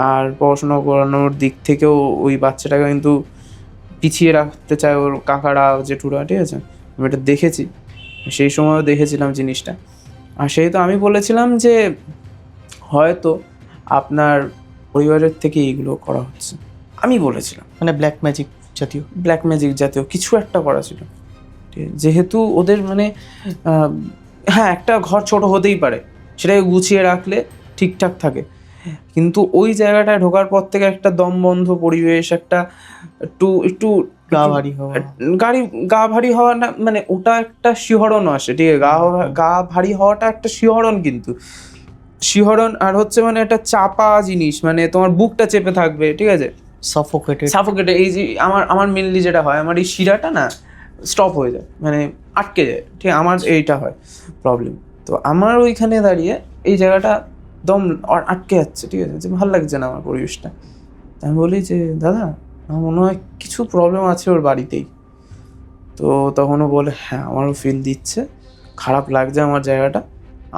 আর পড়াশোনা করানোর দিক থেকেও ওই বাচ্চাটাকে কিন্তু পিছিয়ে রাখতে চায় ওর কাকারা, জেঠুরা, ঠিক আছে? আমি এটা দেখেছি, সেই সময়ও দেখেছিলাম জিনিসটা। আর সেহেতু আমি বলেছিলাম যে হয়তো আপনার পরিবারের থেকে এইগুলো করা হচ্ছে, আমি বলেছিলাম, মানে ব্ল্যাক ম্যাজিক জাতীয় কিছু একটা করা ছিল। যেহেতু ওদের মানে হ্যাঁ, একটা ঘর ছোট হতেই পারে, সেটাকে গুছিয়ে রাখলে ঠিকঠাক থাকে, কিন্তু ওই জায়গাটায় ঢোকার পর থেকে একটা দমবন্ধ পরিবেশ, একটা একটু গা ভারী হওয়া না, মানে ওটা একটা শিহরণ আসে, ঠিক আছে? গা ভারী হওয়াটা একটা শিহরণ, কিন্তু শিহরণ আর হচ্ছে মানে একটা চাপা জিনিস, মানে তোমার বুকটা চেপে থাকবে, ঠিক আছে, সাফোকেটেড। এই যে আমার মেনলি যেটা হয়, আমার এই শিরাটা না স্টপ হয়ে যায়, মানে আটকে যায়, ঠিক, আমার এইটা হয় প্রবলেম। তো আমার ওইখানে দাঁড়িয়ে এই জায়গাটা দম আটকে যাচ্ছে, ঠিক আছে, যে ভালো লাগছে না আমার পরিবেশটা। আমি বলি যে দাদা, আমার মনে হয় কিছু প্রবলেম আছে ওর বাড়িতেই। তো তখনও বলে হ্যাঁ, আমারও ফিল দিচ্ছে, খারাপ লাগছে আমার জায়গাটা।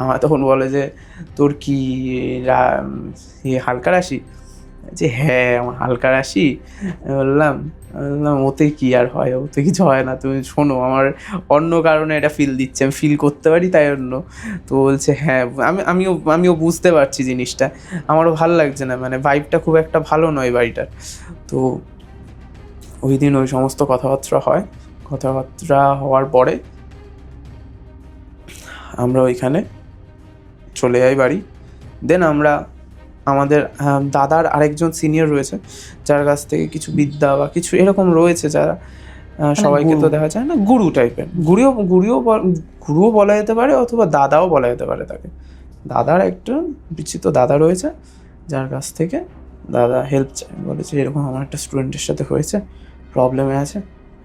আমার তখন বলে যে তোর কি হালকা রাশি? যে হ্যাঁ, আমার হালকা রাশি। বললাম ওতে কি আর হয়, ওতে কিছু হয় না, তুমি শোনো, আমার অন্য কারণে এটা ফিল দিচ্ছে, আমি ফিল করতে পারি তাই জন্য। তো বলছে হ্যাঁ, আমিও বুঝতে পারছি জিনিসটা, আমারও ভালো লাগছে না, মানে ভাইবটা খুব একটা ভালো নয় বাড়িটার। তো ওই দিন ওই সমস্ত কথাবার্তা হওয়ার পরে আমরা ওইখানে চলে যাই বাড়ি। দেন আমরা আমাদের দাদার আরেকজন সিনিয়র রয়েছে, যার কাছ থেকে কিছু বিদ্যা বা কিছু এরকম রয়েছে, যারা সবাইকে তো দেখা যায় না, গুরু টাইপের, গুরুও বলা যেতে পারে অথবা দাদাও বলা যেতে পারে তাকে। দাদার একটা বিচিত্র দাদা রয়েছে, যার কাছ থেকে দাদা হেল্প চায়, বলেছে এরকম আমার একটা স্টুডেন্টের সাথে হয়েছে, প্রবলেমে আছে,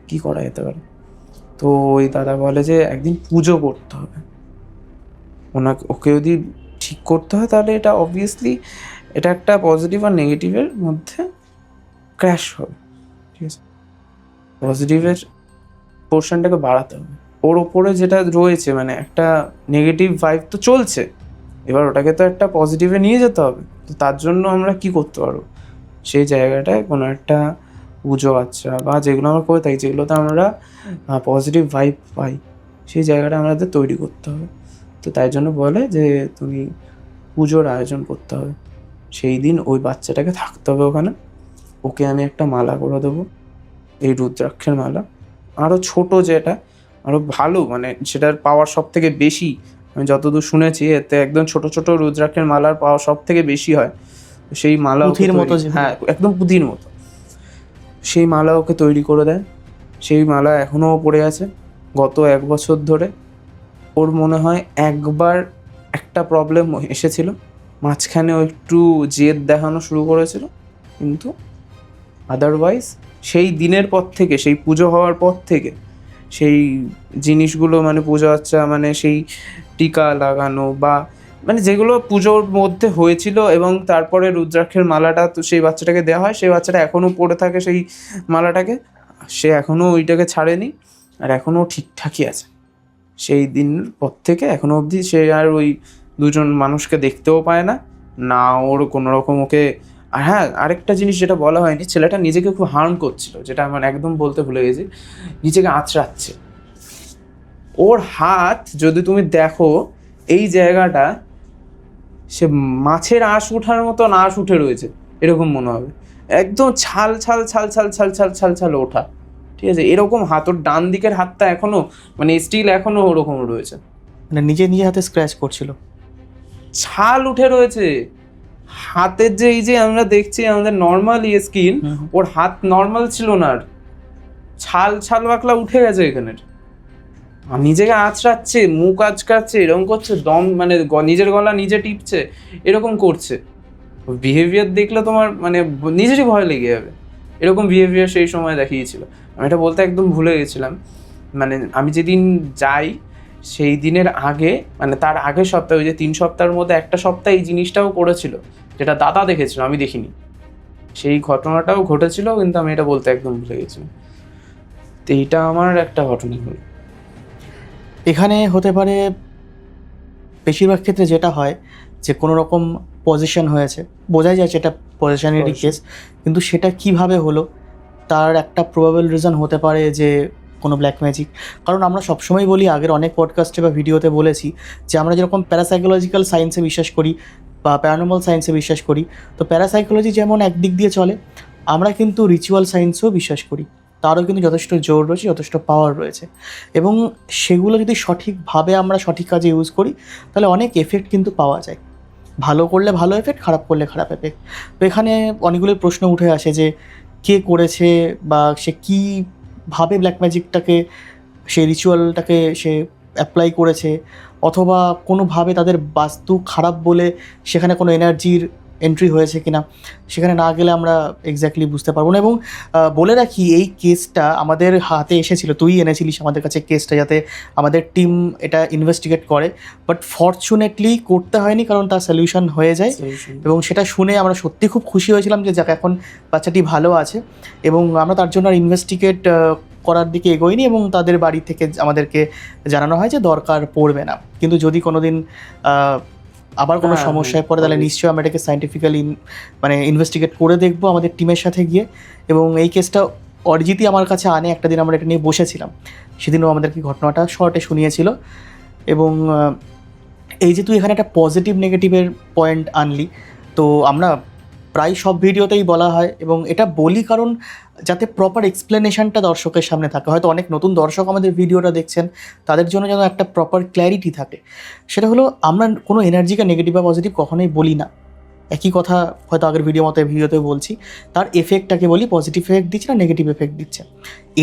কি করা যেতে পারে। তো ওই দাদা বলে যে একদিন পুজো করতে হবে ওকে যদি ঠিক করতে হয়, তাহলে এটা অবভিয়াসলি এটা একটা পজিটিভ আর নেগেটিভের মধ্যে ক্র্যাশ হবে, ঠিক আছে? পজিটিভের পোর্শনটাকে বাড়াতে হবে, ওর ওপরে যেটা রয়েছে মানে একটা নেগেটিভ ভাইব তো চলছে, এবার ওটাকে তো একটা পজিটিভে নিয়ে যেতে হবে। তো তার জন্য আমরা কি করতে পারবো, সেই জায়গাটায় কোনো একটা পুজো আচ্ছা বা যেগুলো আমরা করে থাকি, যেগুলোতে আমরা পজিটিভ ভাইব পাই, সেই জায়গাটা আমাদের তৈরি করতে হবে। তো তাই জন্য বলে যে তুমি পুজোর আয়োজন করতে হবে, সেই দিন ওই বাচ্চাটাকে থাকতে হবে ওখানে, ওকে আমি একটা মালা করে দেবো, এই রুদ্রাক্ষের মালা, আরও ছোট যেটা আরও ভালো, মানে সেটার পাওয়ার সব থেকে বেশি, আমি যতদূর শুনেছি এতে একদম ছোট ছোট রুদ্রাক্ষের মালার পাওয়ার সব থেকে বেশি হয়। সেই মালা পুঁথির মতো, হ্যাঁ একদম পুঁথির মতো, সেই মালা ওকে তৈরি করে দেয়। সেই মালা এখনও পড়ে আছে গত 1 বছর ধরে। ওর মনে হয় একবার একটা প্রবলেম এসেছিল, মাঝখানে ও একটু জেদ দেখানো শুরু করেছিল, কিন্তু আদারওয়াইজ সেই দিনের পর থেকে, সেই পুজো হওয়ার পর থেকে সেই জিনিসগুলো মানে পুজো আচ্ছা মানে সেই টিকা লাগানো বা মানে যেগুলো পুজোর মধ্যে হয়েছিল, এবং তারপরে রুদ্রাক্ষের মালাটা তো সেই বাচ্চাটাকে দেওয়া হয়, সেই বাচ্চাটা এখনও পড়ে থাকে সেই মালাটাকে, সে এখনও ওইটাকে ছাড়েনি আর এখনও ঠিকঠাকই আছে। সেই দিন পর থেকে এখনও অবধি সে আর ওই দুজন মানুষকে দেখতেও পায় না, না ওর কোনো রকম ওকে। আর হ্যাঁ, আরেকটা জিনিস যেটা বলা হয়নি, ছেলেটা নিজেকে খুব হার্ম করছিল, যেটা আমার একদম বলতে ভুলে গেছি, নিজেকে আঁচড়াচ্ছে। ওর হাত যদি তুমি দেখো, এই জায়গাটা সে মাছের আঁশ ওঠার মতন আঁশ উঠে রয়েছে, এরকম মনে হবে, একদম ছাল ছাল ছাল ছাল ছাল ছাল ছাল ছাল ওঠা, ঠিক আছে? এরকম হাত, ওর ডান দিকের হাতটা এখনো মানে স্টিল এখনো ওরকম রয়েছে, মানে নিজে নিজে হাতে স্ক্র্যাচ করছিল, ছাল উঠে রয়েছে হাতের। যে এই যে আমরা দেখছি আমাদের নর্মাল স্কিন, ওর হাত নর্মাল ছিল না, আর ছাল ছাল বাকলা উঠে গেছে এখানের। আর নিজেকে আঁচড়াচ্ছে, মুখ আঁচকাচ্ছে, এরকম করছে, দম মানে নিজের গলা নিজে টিপছে, এরকম করছে। বিহেভিয়ার দেখলে তোমার মানে নিজেরই ভয় লেগে যাবে, এরকম বিহেভিয়ার সেই সময় দেখিয়েছিল। আমি এটা বলতে একদম ভুলে গেছিলাম, মানে আমি যেদিন যাই সেই দিনের আগে মানে তার আগের সপ্তাহে, ওই যে 3 সপ্তাহের মধ্যে একটা সপ্তাহ এই জিনিসটাও করেছিল, যেটা দাদা দেখেছিল আমি দেখিনি, সেই ঘটনাটাও ঘটেছিল, কিন্তু আমি এটা বলতে একদম ভুলে গেছিলাম। তো এইটা আমার একটা ঘটনা হলো। এখানে হতে পারে বেশিরভাগ ক্ষেত্রে যেটা হয় যে কোনো রকম পজিশন হয়েছে, বোঝাই যায় সেটা পজিশনেরই কেস, কিন্তু সেটা কিভাবে হলো তার একটা প্রবাবল রিজন হতে পারে যে কোনো ব্ল্যাক ম্যাজিক। কারণ আমরা সবসময় বলি, আগের অনেক পডকাস্টে বা ভিডিওতে বলেছি যে আমরা যেরকম প্যারাসাইকোলজিক্যাল সায়েন্সে বিশ্বাস করি বা প্যারানর্মাল সায়েন্সে বিশ্বাস করি, তো প্যারাসাইকোলজি যেমন একদিক দিয়ে চলে, আমরা কিন্তু রিচুয়াল সায়েন্সেও বিশ্বাস করি, তারও কিন্তু যথেষ্ট জোর রয়েছে, যথেষ্ট পাওয়ার রয়েছে, এবং সেগুলো যদি সঠিকভাবে আমরা সঠিক কাজে ইউজ করি তাহলে অনেক এফেক্ট কিন্তু পাওয়া যায়। ভালো করলে ভালো এফেক্ট, খারাপ করলে খারাপ এফেক্ট। তো এখানে অনেকগুলো প্রশ্ন উঠে আসে যে কে করেছে বা সে কীভাবে ব্ল্যাক ম্যাজিকটাকে, সেই রিচুয়ালটাকে সে অ্যাপ্লাই করেছে, অথবা কোনোভাবে তাদের বাস্তু খারাপ বলে সেখানে কোনো এনার্জির এন্ট্রি হয়েছে কিনা, সেখানে না গেলে আমরা এক্স্যাক্টলি বুঝতে পারবো না। এবং বলে রাখি, এই কেসটা আমাদের হাতে এসেছিল, তুই এনেছিলিস আমাদের কাছে কেসটা, যাতে আমাদের টিম এটা ইনভেস্টিগেট করে, বাট ফর্চুনেটলি করতে হয়নি, কারণ তার সলিউশন হয়ে যায়। এবং সেটা শুনে আমরা সত্যি খুব খুশি হয়েছিলাম যে যাক এখন বাচ্চাটি ভালো আছে, এবং আমরা তার জন্য আর ইনভেস্টিগেট করার দিকে এগোইনি, এবং তাদের বাড়ি থেকে আমাদেরকে জানানো হয় যে দরকার পড়বে না। কিন্তু যদি কোনো দিন আবার কোনো সমস্যায় পড়ে, তাহলে নিশ্চয়ই আমরা এটাকে সায়েন্টিফিক্যালি মানে ইনভেস্টিগেট করে দেখবো আমাদের টিমের সাথে গিয়ে। এবং এই কেসটা অরিজিৎই আমার কাছে আনে, একটা দিন আমরা এটা নিয়ে বসেছিলাম, সেদিনও আমাদেরকে ঘটনাটা শর্টে শুনিয়েছিল। এবং এই যে তুই এখানে একটা পজিটিভ নেগেটিভের পয়েন্ট আনলি, তো আমরা প্রায় সব ভিডিওতেই বলা হয়, এবং এটা বলি কারণ যাতে প্রপার এক্সপ্লেনেশনটা দর্শকের সামনে থাকে। হয়তো অনেক নতুন দর্শক আমাদের ভিডিওটা দেখছেন, তাদের জন্য যেন একটা প্রপার ক্ল্যারিটি থাকে। সেটা হলো, আমরা কোনো এনার্জিকে নেগেটিভ বা পজিটিভ কখনোই বলি না, একই কথা হয়তো আগের ভিডিওতে বলছি, তার এফেক্টটাকে বলি পজিটিভ এফেক্ট দিচ্ছে না নেগেটিভ এফেক্ট দিচ্ছে।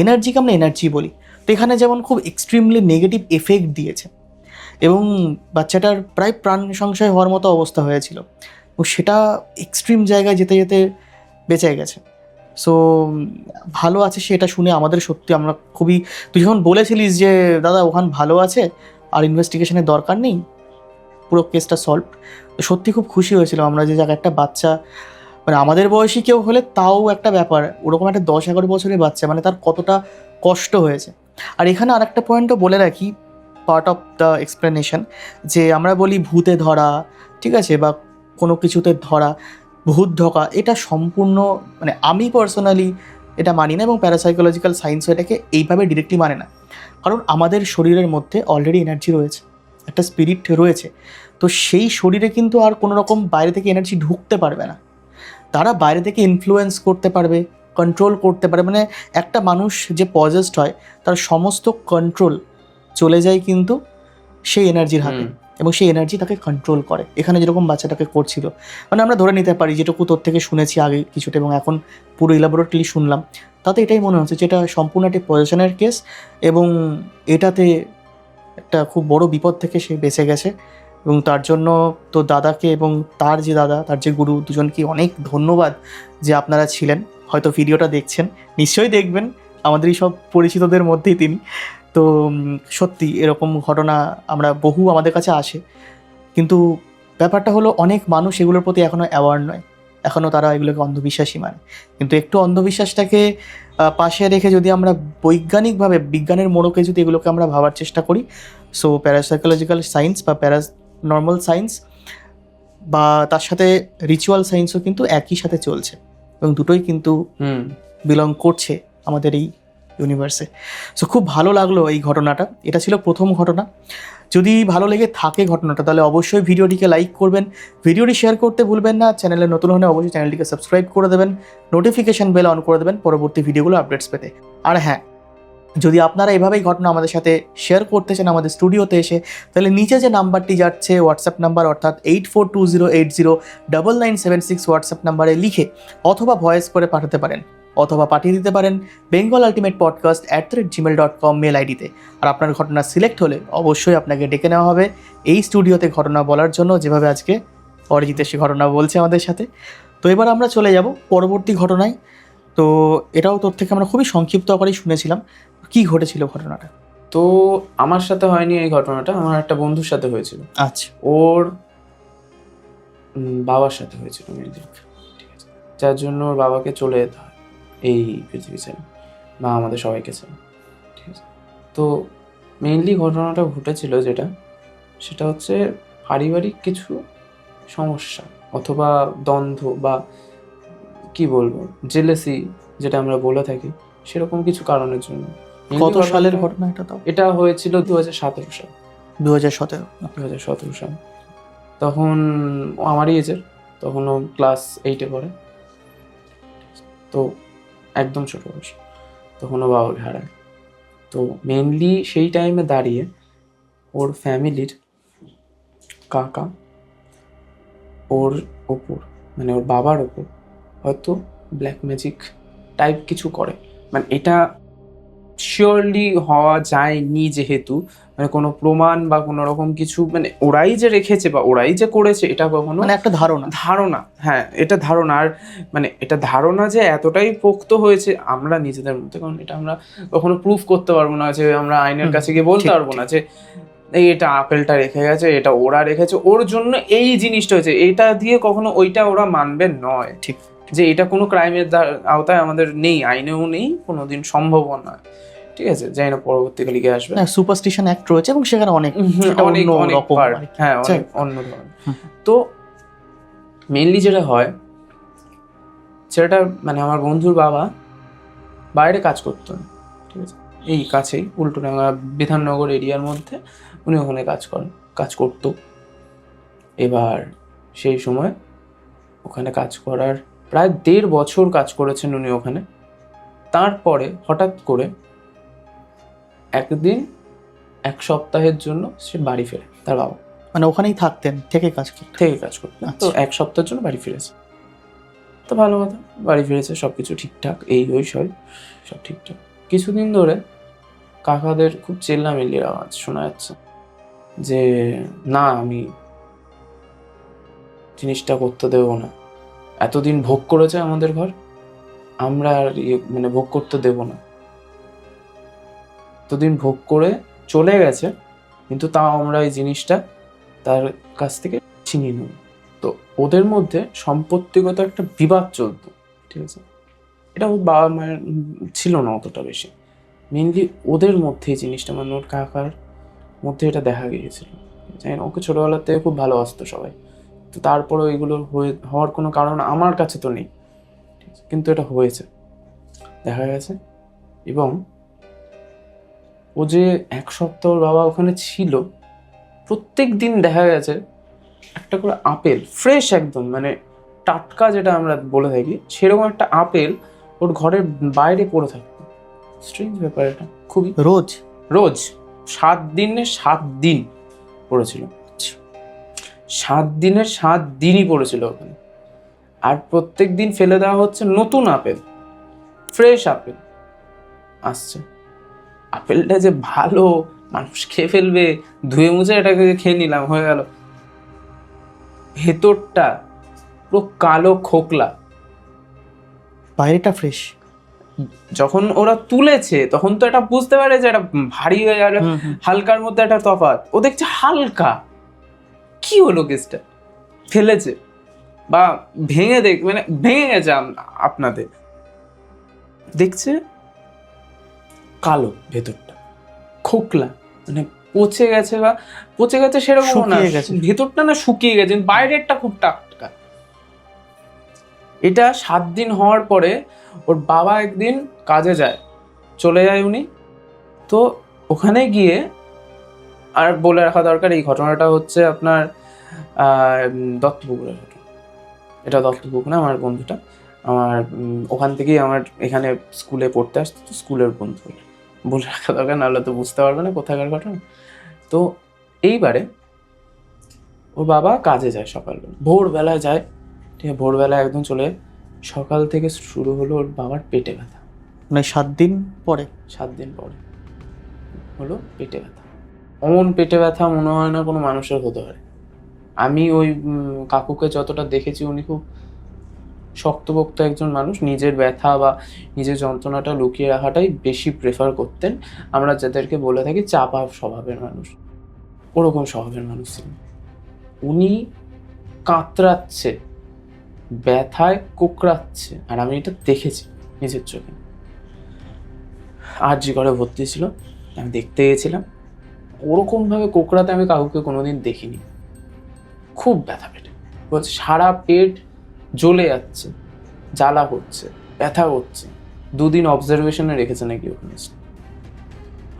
এনার্জিকে আমরা এনার্জি বলি, তো এখানে যেমন খুব এক্সট্রিমলি নেগেটিভ এফেক্ট দিয়েছে এবং বাচ্চাটার প্রায় প্রাণ সংশয় হওয়ার মতো অবস্থা হয়েছিল, ও সেটা এক্সট্রিম জায়গায় যেতে যেতে বেঁচে গেছে। সো ভালো আছে সেটা শুনে আমাদের সত্যি আমরা খুবই, তুই যখন বলেছিলিস যে দাদা ওখান ভালো আছে আর ইনভেস্টিগেশনের দরকার নেই, পুরো কেসটা সলভ, সত্যি খুব খুশি হয়েছিলাম আমরা যে জায়গায় একটা বাচ্চা, মানে আমাদের বয়সী কেউ হলে তাও একটা ব্যাপার, ওরকম একটা 10-11 বছরের বাচ্চা, মানে তার কতটা কষ্ট হয়েছে। আর এখানে আর একটা পয়েন্টও বলে রাখি, পার্ট অফ দ্য এক্সপ্লেনেশন, যে আমরা বলি ভূতে ধরা, ঠিক আছে, বা কোনো কিছুতে ধরা, ভূত ঢোকা, এটা সম্পূর্ণ মানে আমি পার্সোনালি এটা মানি না, এবং প্যারাসাইকোলজিক্যাল সায়েন্সও এটাকে এইভাবে ডিরেক্টলি মানে না। কারণ আমাদের শরীরের মধ্যে অলরেডি এনার্জি রয়েছে, একটা স্পিরিট রয়েছে, তো সেই শরীরে কিন্তু আর কোনো রকম বাইরে থেকে এনার্জি ঢুকতে পারবে না। তারা বাইরে থেকে ইনফ্লুয়েন্স করতে পারবে, কন্ট্রোল করতে পারবে, মানে একটা মানুষ যে পজেসড হয় তার সমস্ত কন্ট্রোল চলে যায় কিন্তু সেই এনার্জির হাতে, এবং সেই এনার্জি তাকে কন্ট্রোল করে। এখানে যেরকম বাচ্চাটাকে করছিল, মানে আমরা ধরে নিতে পারি যেটুকু তোর থেকে শুনেছি আগে কিছুটা এবং এখন পুরো ইলাবোরেটলি শুনলাম, তাতে এটাই মনে হচ্ছে যে এটা সম্পূর্ণ একটি পজিশনের কেস, এবং এটাতে একটা খুব বড় বিপদ থেকে সে বেঁচে গেছে। এবং তার জন্য তো দাদাকে এবং তার যে দাদা, তার যে গুরু, দুজনকে অনেক ধন্যবাদ যে আপনারা ছিলেন। হয়তো ভিডিওটা দেখছেন, নিশ্চয়ই দেখবেন, আমাদের এই সব পরিচিতদের মধ্যেই তিনি। তো সত্যি এরকম ঘটনা আমরা বহু আমাদের কাছে আসে, কিন্তু ব্যাপারটা হলো অনেক মানুষ এগুলোর প্রতি এখনও অ্যাওয়ার নয়, এখনও তারা এগুলোকে অন্ধবিশ্বাসই মানে। কিন্তু একটু অন্ধবিশ্বাসটাকে পাশে রেখে যদি আমরা বৈজ্ঞানিকভাবে বিজ্ঞানের মোড়কে যদি এগুলোকে আমরা ভাবার চেষ্টা করি, সো প্যারাসাইকোলজিক্যাল সায়েন্স বা প্যারানর্মাল সায়েন্স বা তার সাথে রিচুয়াল সায়েন্সও কিন্তু একই সাথে চলছে, এবং দুটোই কিন্তু বিলং করছে আমাদের এই ইউনিভার্সে। সো খুব ভালো লাগলো এই ঘটনাটা, এটা ছিল প্রথম ঘটনা। যদি ভালো লেগে থাকে ঘটনাটা, তাহলে অবশ্যই ভিডিওটিকে লাইক করবেন, ভিডিওটি শেয়ার করতে ভুলবেন না, চ্যানেলে নতুন হলে অবশ্যই চ্যানেলটিকে সাবস্ক্রাইব করে দেবেন, নোটিফিকেশন বেল অন করে দেবেন পরবর্তী ভিডিওগুলো আপডেটস পেতে। আর হ্যাঁ, যদি আপনারা এভাবেই ঘটনা আমাদের সাথে শেয়ার করতে চান আমাদের স্টুডিওতে এসে, তাহলে নিচে যে নাম্বারটি যাচ্ছে হোয়াটসঅ্যাপ নাম্বার, অর্থাৎ 8420809976 হোয়াটসঅ্যাপ নাম্বারে লিখে অথবা ভয়েস করে পাঠাতে পারেন, অথবা পাঠিয়ে দিতে পারেন bengalultimatepodcast@gmail.com মেল আইডিতে। আর আপনার ঘটনা সিলেক্ট হলে অবশ্যই আপনাকে ডেকে নেওয়া হবে এই স্টুডিওতে ঘটনা বলার জন্য, যেভাবে আজকে অরিজিৎ এসে ঘটনা বলছে আমাদের সাথে। তো এবার আমরা চলে যাব পরবর্তী ঘটনায়। তো এটাও তোর থেকে আমরা খুবই সংক্ষিপ্ত আকারেই শুনেছিলাম, কি ঘটেছিল ঘটনাটা? তো আমার সাথে হয়নি এই ঘটনাটা, আমার একটা বন্ধুর সাথে হয়েছিল। আচ্ছা, ওর বাবার সাথে হয়েছিল মেনলি, ঠিক আছে, যার জন্য ওর বাবাকে চলে যেতে হয় এই পৃথিবী ছেড়ে, বা আমাদের সবাইকে ছেড়ে, ঠিক আছে। তো মেইনলি ঘটনাটা ঘটেছিল সেটা হচ্ছে পারিবারিক কিছু সমস্যা অথবা দ্বন্দ্ব বা কি বলবো জেলেসি যেটা আমরা বলে থাকি, সেরকম কিছু কারণের জন্য। কত সালের ঘটনা এটা? তাও এটা হয়েছিল 2017 সাল। 2017 সাল। তখন ও আমারই এজের, তখন ও ক্লাস 8-এ পড়ে, তো একদম ছোট বয়স। তখন ও বাবাকে হারায়। তো মেনলি সেই টাইমে দাঁড়িয়ে ওর ফ্যামিলির কাকা ওর ওপর, মানে ওর বাবার ওপর হয়তো ব্ল্যাক ম্যাজিক টাইপ কিছু করে, মানে এটা শিওরলি হওয়া যায়নি, যেহেতু মানে কোনো প্রমাণ বা কোনো রকম কিছু, মানে ওরাই যে রেখেছে বা ওরাই যে করেছে, এটা কখনো মানে একটা ধারণা, হ্যাঁ এটা ধারণা। আর মানে এটা ধারণা যে এতটাই পোক্ত হয়েছে আমরা নিজেদের মধ্যে, কারণ এটা আমরা কখনো প্রুফ করতে পারবো না, যে আমরা আইনের কাছে গিয়ে বলতে পারবো না যে এটা আপেলটা রেখে গেছে, এটা ওরা রেখেছে, ওর জন্য এই জিনিসটা হয়েছে, এটা দিয়ে কখনো ওইটা ওরা মানবে নয়, ঠিক, যে এটা কোনো ক্রাইমের আওতায় আমাদের নেই, আইনেও নেই, কোনোদিন সম্ভবও নয়, ঠিক আছে। জানি না পরবর্তীকালে গিয়ে আসবে, সুপারস্টিশন অ্যাক্ট রয়েছে এবং সেখানে অনেক রকম, হ্যাঁ অন্য ধরনের। তো মেইনলি যেটা হয় সেটা, মানে আমার বন্ধুর বাবা বাইরে কাজ করতেন, ঠিক আছে, এই কাছেই উল্টোডাঙ্গা বিধাননগর এরিয়ার মধ্যে উনি ওখানে কাজ করতো। এবার সেই সময় ওখানে কাজ করার প্রায় 1.5 বছর কাজ করেছেন উনি ওখানে। তারপরে হঠাৎ করে একদিন 1 সপ্তাহের জন্য সে বাড়ি ফেরে, তার বাবা মানে ওখানেই থাকতেন, থেকে কাজ করতেন? থেকে কাজ করতেন। তো 1 সপ্তাহের জন্য বাড়ি ফিরেছে। তো ভালো কথা, বাড়ি ফিরেছে, সব কিছু ঠিকঠাক, এই ওই সব ঠিকঠাক। কিছুদিন ধরে কাকাদের খুব চেল্লামিল্লির আওয়াজ শোনা যাচ্ছে যে না, আমি জিনিসটা করতে দেবো না, এতদিন ভোগ করেছে আমাদের ঘর, আমরা আর মানে ভোগ করতে দেব না। এতদিন ভোগ করে চলে গেছে, কিন্তু তাও আমরা এই জিনিসটা তার কাছ থেকে ছিনিয়ে নেব। তো ওদের মধ্যে সম্পত্তিগত একটা বিবাদ চলতো, ঠিক আছে? এটা ওর বাবা মায়ের ছিল না অতটা বেশি, মেনলি ওদের মধ্যে এই জিনিসটা, মানে ওর কাকার মধ্যে এটা দেখা গিয়েছিল। জানি না, ওকে ছোটোবেলার থেকে খুব ভালোবাসতো সবাই, তো তারপরেও এগুলো হওয়ার কোনো কারণ আমার কাছে তো নেই, কিন্তু এটা হয়েছে, দেখা গেছে। এবং ও যে 1 সপ্তাহ ওর বাবা ওখানে ছিল, প্রত্যেক দিন দেখা গেছে একটা করে আপেল, ফ্রেশ একদম, মানে টাটকা যেটা আমরা বলে থাকি, সেরকম একটা আপেল ওর ঘরের বাইরে পড়ে থাকতো। স্ট্রেঞ্জ ব্যাপার এটা, খুবই। রোজ রোজ 7 দিনে 7 দিন পড়েছিল, 7 দিনের 7 দিনই পড়েছিল ওখানে। আর প্রত্যেক দিন ফেলে দেওয়া হচ্ছে নতুন আপেল, ফ্রেশ আপেল আসছে। আপেলটা যে ভালো, মানুষ খেয়ে ফেলবে, ধুয়ে মুছে এটাকে খেয়ে নিলাম, হয়ে গেল। ভেতরটা পুরো কালো খোকলা, বাইরেটা ফ্রেশ। যখন ওরা তুলেছে তখন তো এটা বুঝতে পারে যে এটা ভারী হয়ে গেল, হালকার মধ্যে একটা তফাৎ। ও দেখছে হালকা, কি হলো কেসটা, ফেলেছে বা ভেঙে মানে ভেঙে গেছে আপনাদের, দেখছে কালো ভেতরটা, খোকলা, মানে পচে গেছে, বা পচে গেছে সেরকম না, ভেতরটা না শুকিয়ে গেছে, বাইরেরটা খুব টাটকা। এটা 7 দিন হওয়ার পরে ওর বাবা একদিন কাজে যায়, চলে যায় উনি। তো ওখানে গিয়ে, আর বলে রাখা দরকার, এই ঘটনাটা হচ্ছে আপনার দত্তপুকুরের ঘটনা। এটা দত্তপুকুর না, আমার বন্ধুটা, আমার ওখান থেকেই আমার এখানে স্কুলে পড়তে আসতো, তো স্কুলের বন্ধু, বলে রাখা দরকার, নাহলে তো বুঝতে পারবে না কোথাকার ঘটনা। তো এইবারে ওর বাবা কাজে যায় সকালবেলা, ভোরবেলায় যায়, ঠিক আছে, ভোরবেলা একদম চলে। সকাল থেকে শুরু হলো ওর বাবার পেটে ব্যথা, মানে 7 দিন পরে 7 দিন পরে হলো পেটে ব্যথা। অমন পেটে ব্যথা মনে হয় না কোনো মানুষের হতে পারে। আমি ওই কাকুকে যতটা দেখেছি, উনি খুব শক্তপোক্ত একজন মানুষ, নিজের ব্যথা বা নিজের যন্ত্রণাটা লুকিয়ে রাখাটাই বেশি প্রেফার করতেন। আমরা যাদেরকে বলে থাকি চাপা স্বভাবের মানুষ, ওরকম স্বভাবের মানুষ ছিলেন উনি। কাতরাচ্ছে, ব্যথায় কোকড়াচ্ছে, আর আমি এটা দেখেছি নিজের চোখে। আরজি করে ভর্তি ছিল, আমি দেখতে গেছিলাম। ওরকমভাবে কোকড়াতে আমি কাউকে কোনোদিন দেখিনি। খুব ব্যথা পেটে, বলছে সারা পেট জ্বলে যাচ্ছে, জ্বালা হচ্ছে, ব্যথা হচ্ছে। 2 দিন অবজারভেশনে রেখেছে নাকি ওখানে।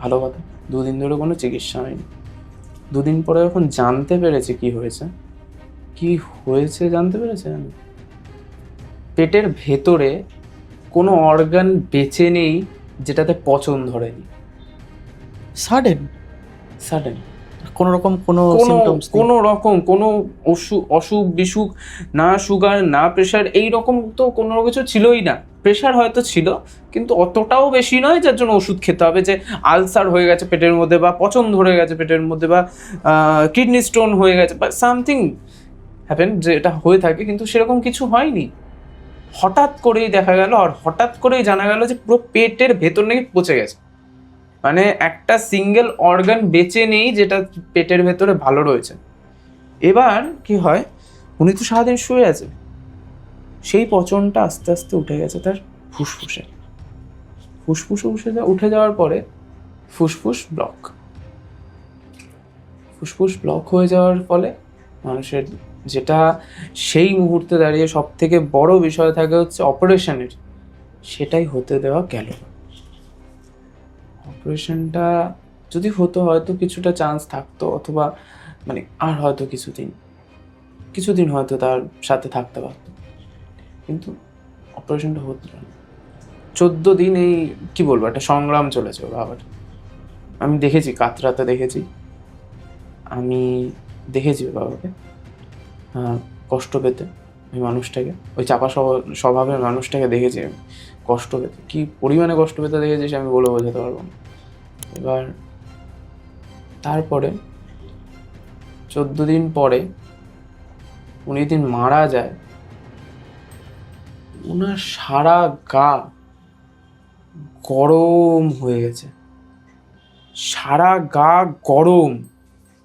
ভালো কথা, 2 দিন ধরে কোনো চিকিৎসা হয়নি। 2 দিন পরে যখন জানতে পেরেছে কি হয়েছে জানতে পেরেছে, আমি পেটের ভেতরে কোনো অর্গান বেঁচে নেই যেটাতে পচন ধরেনি। সাডেন কোনো রকম কোনো অসুখ বিসুখ, না সুগার না প্রেশার, এইরকম তো কোনো কিছু ছিলই না। প্রেশার হয়তো ছিল, কিন্তু অতটাও বেশি নয় যার জন্য ওষুধ খেতে হবে, যে আলসার হয়ে গেছে পেটের মধ্যে, বা পচন ধরে গেছে পেটের মধ্যে, বা কিডনি স্টোন হয়ে গেছে, বা সামথিং হ্যাপেন, যে এটা হয়ে থাকে, কিন্তু সেরকম কিছু হয়নি। হঠাৎ করেই দেখা গেল, আর হঠাৎ করেই জানা গেল যে পুরো পেটের ভেতর নাকি পচে গেছে, মানে একটা সিঙ্গেল অর্গান বেঁচে নেই যেটা পেটের ভেতরে ভালো রয়েছে। এবার কি হয়, উনি তো সারাদিন শুয়ে আছে, সেই পচনটা আস্তে আস্তে উঠে গেছে তার ফুসফুসে উঠে যাওয়ার পরে ফুসফুস ব্লক হয়ে যাওয়ার ফলে মানুষের, যেটা সেই মুহূর্তে দাঁড়িয়ে সব থেকে বড় বিষয় থাকে হচ্ছে অপারেশনের, সেটাই হতে দেওয়া গেল। অপারেশনটা যদি হতো হয়তো কিছুটা চান্স থাকতো, অথবা মানে আর হয়তো কিছুদিন হয়তো তার সাথে থাকতে পারতো, কিন্তু অপারেশনটা হতো না। 14 দিন এই কি বলবো, একটা সংগ্রাম চলেছে বাবার। আমি দেখেছি, কাতরাতে দেখেছি। আমি দেখেছি ওর বাবাকে কষ্ট পেতে, ওই মানুষটাকে, ওই চাপা স্বভাবের মানুষটাকে দেখেছি আমি কষ্ট পেতে। কী পরিমাণে কষ্ট পেতে দেখেছি সে আমি বলে বোঝাতে পারবো না। এবার তারপরে 14 দিন পরে উনি দিন মারা যায়, ওনার সারা গা গরম হয়ে গেছে, সারা গা গরম,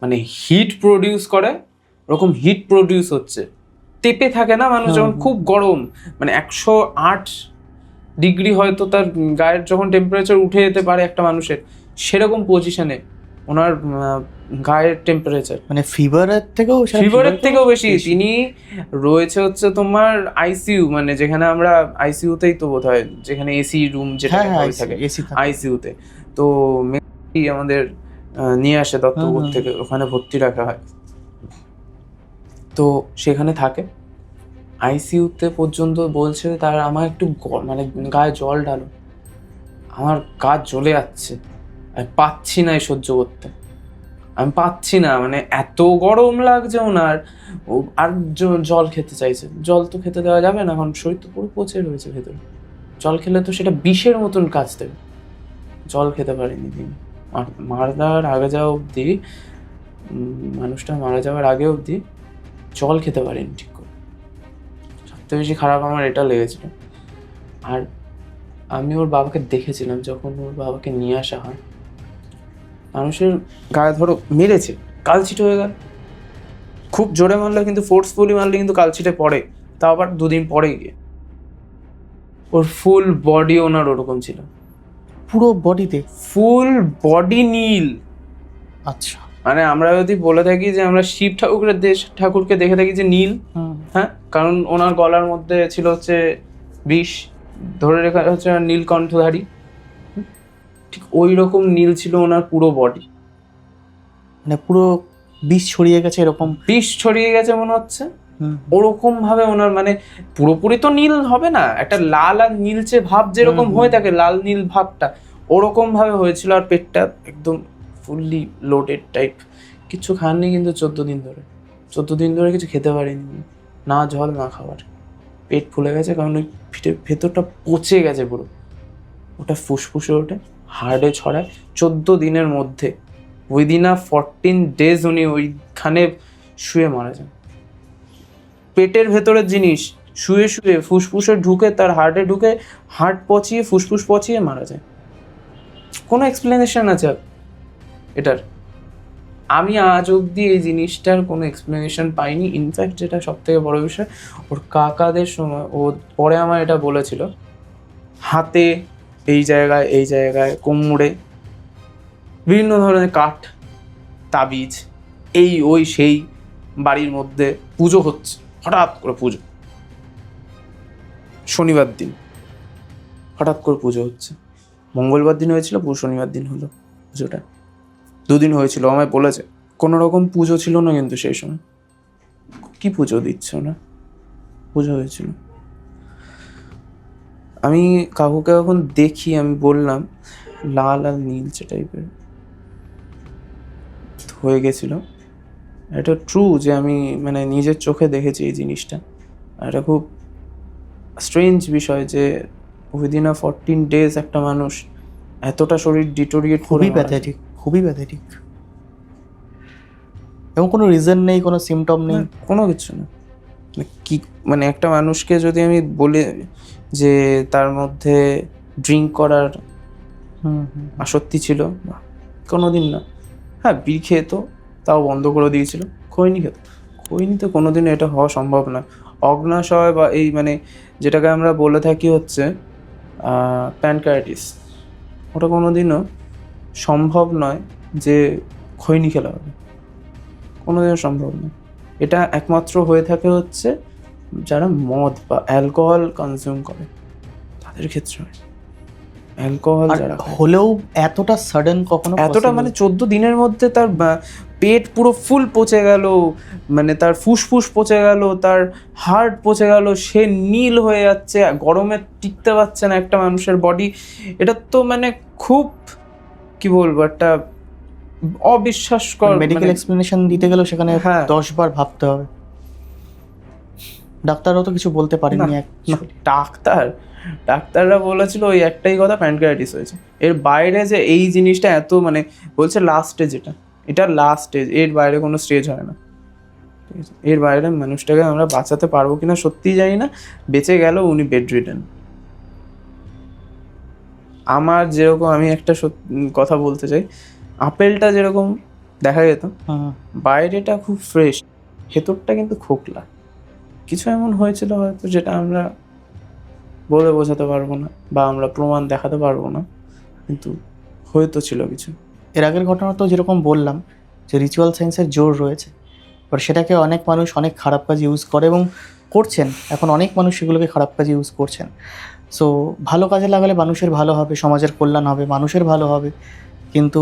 মানে হিট প্রডিউস করে ওরকম হিট প্রডিউস হচ্ছে। তেপে থাকে না মানুষ যখন খুব গরম, মানে 108 ডিগ্রি হয়তো তার গায়ের যখন টেম্পারেচার উঠে যেতে পারে একটা মানুষের, সেরকম পজিশনে ওনার গায়ের টেম্পারেচার, মানে ফিভারের থেকেও বেশি। তিনি রয়েছে হচ্ছে তোমার আইসিইউ, মানে যেখানে আমরা আইসিইউতেই তো বোধ হয়, যেখানে এসি রুম যেটা থাকে আইসিইউতে, তো আমাদের নিয়ে আসে দত্তপুর থেকে, ওখানে ভর্তি রাখা হয়, তো সেখানে থাকে আইসিইউতে পর্যন্ত। বলছে তার আমার একটু মানে গায়ে জল ঢালো, আমার গা জ্বলে যাচ্ছে, আমি পাচ্ছি না সহ্য করতে, আমি পাচ্ছি না, মানে এত গরম লাগছে ওনার। আর জল খেতে চাইছে, জল তো খেতে দেওয়া যাবে না, কারণ শরীর তো পুরো পচে রয়েছে ভেতরে, জল খেলে তো সেটা বিষের মতন কাজ দেবে। জল খেতে পারেনি তিনি মারা যাওয়ার আগে যাওয়া অবধি, মানুষটা মারা যাওয়ার আগে অবধি জল খেতে পারেনি ঠিক করে। সবথেকে বেশি খারাপ আমার এটা লেগেছিল। আর আমি ওর বাবাকে দেখেছিলাম যখন ওর বাবাকে নিয়ে আসা হয়, মানুষের গায়ে ধরো মেরেছে, কালছিটে হয়ে গেল, খুব জোরে মারলে কিন্তু, ফোর্সফুলি মারলে কিন্তু কালছিটে পড়ে, তাও আবার 2 দিন পরে গিয়ে। ওর ফুল বডি ওনার ওরকম ছিল, পুরো বডিতে ফুল বডি নীল। আচ্ছা, মানে আমরা যদি বলে থাকি যে আমরা শিব ঠাকুরকে দেখে থাকি যে নীল, হ্যাঁ, কারণ ওনার গলার মধ্যে ছিল হচ্ছে বিষ, ধরে রেখা হচ্ছে নীলকণ্ঠধারী, ঠিক ওই রকম নীল ছিল ওনার পুরো বডি, মানে পুরো বিষ ছড়িয়ে গেছে, এরকম বিষ ছড়িয়ে গেছে মনে হচ্ছে। ওরকম ভাবে ওনার, মানে পুরোপুরি তো নীল হবে না, একটা লাল আর নীলচে ভাব যেরকম হয়ে থাকে, লাল নীল ভাবটা ওরকম ভাবে হয়েছিল। আর পেটটা একদম ফুললি লোডেড টাইপ, কিছু খাননি কিন্তু 14 দিন ধরে কিছু খেতে পারেনি, না জল না খাবার, পেট ফুলে গেছে, কারণ ওই ভেতরটা পচে গেছে পুরো, ওটা ফুসফুসে ওঠে, হার্টে ছড়ায়। 14 দিনের মধ্যে উইদিন 14 days উনি ওইখানে শুয়ে মারা যান। পেটের ভেতরের জিনিস শুয়ে শুয়ে ফুসফুসে ঢুকে, তার হার্টে ঢুকে, হার্ট পচিয়ে ফুসফুস পচিয়ে মারা যায়। কোনো এক্সপ্লেনেশন আছে এটার? আমি আজ অবধি এই জিনিসটার কোনো এক্সপ্লেনেশন পাইনি। ইনফ্যাক্ট যেটা সব থেকে বড় বিষয়, ওর কাকাদের সময় ও পরে আমার এটা বলেছিল, হাতে এই জায়গায় কোমরে বিভিন্ন ধরনের কাঠ, তাবিজ, এই ওই সেই, বাড়ির মধ্যে পুজো হচ্ছে, হঠাৎ করে পুজো, শনিবার দিন হঠাৎ করে পুজো হচ্ছে, মঙ্গলবার দিন হয়েছিল, শনিবার দিন হলো পুজোটা, 2 দিন হয়েছিল। আমায় বলেছে কোনো রকম পুজো ছিল না, কিন্তু সেই সময় কি পুজো দিচ্ছ না, পুজো হয়েছিল। আমি কাকুকে যখন দেখি, আমি বললাম লাল আর নীলচে টাইপের হয়ে গেছিল। এটা ট্রু যে আমি মানে নিজের চোখে দেখেছি এই জিনিসটা। এটা খুব স্ট্রেঞ্জ বিষয় যে উইদিন 14 days একটা মানুষ এতটা শরীর ডিটোরিয়েট, খুবই প্যাথেটিক, এবং কোনো রিজন নেই, কোনো সিমটম নেই, কোনো কিছু না। কি মানে একটা মানুষকে যদি আমি বলি যে তার মধ্যে ড্রিঙ্ক করার আসক্তি ছিল, কোনোদিন না। হ্যাঁ, বিড়ি খেতো, তাও বন্ধ করে দিয়েছিল। খৈনি তো কোনোদিনও এটা হওয়া সম্ভব না। অগ্নাশয় বা এই মানে যেটাকে আমরা বলে থাকি হচ্ছে প্যানক্রায়াটিস, ওটা কোনোদিনও সম্ভব নয় যে খৈনি খেলা হবে, কোনোদিনও সম্ভব নয়। এটা একমাত্র হয়ে থাকে হচ্ছে যারা মদ বা অ্যালকোহল কনজিউম করে, তাদের ক্ষেত্রে হয়। অ্যালকোহল যারা হলেও এতটা সাডেন কখনো, এতটা মানে 14 দিনের মধ্যে তার পেট পুরো ফুল পচে গেল, মানে তার ফুসফুস পচে গেল, তার হার্ট পচে গেল, সে নীল হয়ে যাচ্ছে, গরমে টিকতে পারছে না একটা মানুষের বডি। এটা তো মানে খুব কি বলবো, একটা অবিশ্বাসকর, মেডিকেল মানে এক্সপ্লেনেশন দিতে গেলেও সেখানে হ্যাঁ। 10 বার ভাবতে হবে। ডাক্তারও তো কিছু বলতে পারেনি না, ডাক্তাররা বলেছিল ওই একটাই কথা, প্যানক্রিয়াটিস হয়েছে। এর বাইরে যে এই জিনিসটা এত মানে বলছে লাস্ট স্টেজ, এটা লাস্ট স্টেজ, এর বাইরে কোনো স্টেজ হয় না, ঠিক আছে? এর বাইরে মানুষটাকে আমরা বাঁচাতে পারবো কিনা সত্যিই জানি না। বেঁচে গেল, উনি বেড রিডেন। আমার যেরকম, আমি একটা কথা বলতে চাই, আপেলটা যেরকম দেখা যেত বাইরেটা খুব ফ্রেশ, ভেতরটা কিন্তু খোকলা। কিছু এমন হয়েছিল হয়তো যেটা আমরা বলে বোঝাতে পারবো না বা আমরা প্রমাণ দেখাতে পারবো না, কিন্তু হয়তো ছিল কিছু। এর আগের ঘটনা তো যেরকম বললাম যে রিচুয়াল সায়েন্সের জোর রয়েছে, এবার সেটাকে অনেক মানুষ অনেক খারাপ কাজে ইউজ করে এবং করছেন। এখন অনেক মানুষ সেগুলোকে খারাপ কাজে ইউজ করছেন। সো ভালো কাজে লাগালে মানুষের ভালো হবে, সমাজের কল্যাণ হবে, মানুষের ভালো হবে, কিন্তু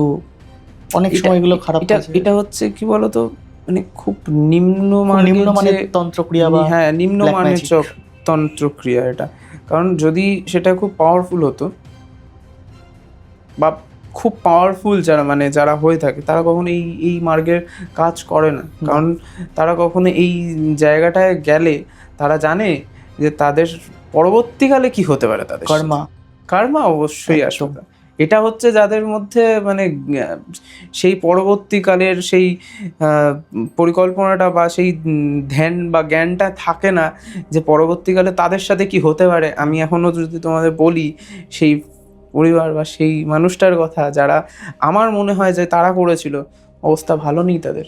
অনেক সময় এগুলো খারাপ কাজে। এটা হচ্ছে কি বলতো, মানে খুব নিম্ন নিম্নমানের তন্ত্রক্রিয়া বা হ্যাঁ, নিম্নমানের magic। তন্ত্রক্রিয়া এটা। কারণ যদি সেটা খুব পাওয়ারফুল হতো বা খুব পাওয়ারফুল যারা মানে যারা হয়ে থাকে, তারা কখনো এই মার্গের কাজ করে না। কারণ তারা কখনো এই জায়গাটায় গেলে তারা জানে যে তাদের পরবর্তীকালে কি হতে পারে, তাদের কর্মা অবশ্যই আসবে। এটা হচ্ছে যাদের মধ্যে মানে সেই পরবর্তীকালের সেই পরিকল্পনাটা বা সেই ধ্যান বা জ্ঞানটা থাকে না যে পরবর্তীকালে তাদের সাথে কি হতে পারে। আমি এখনও যদি তোমাদের বলি সেই পরিবার বা সেই মানুষটার কথা, যারা আমার মনে হয় যে তারা করেছিল, অবস্থা ভালো নেই তাদের।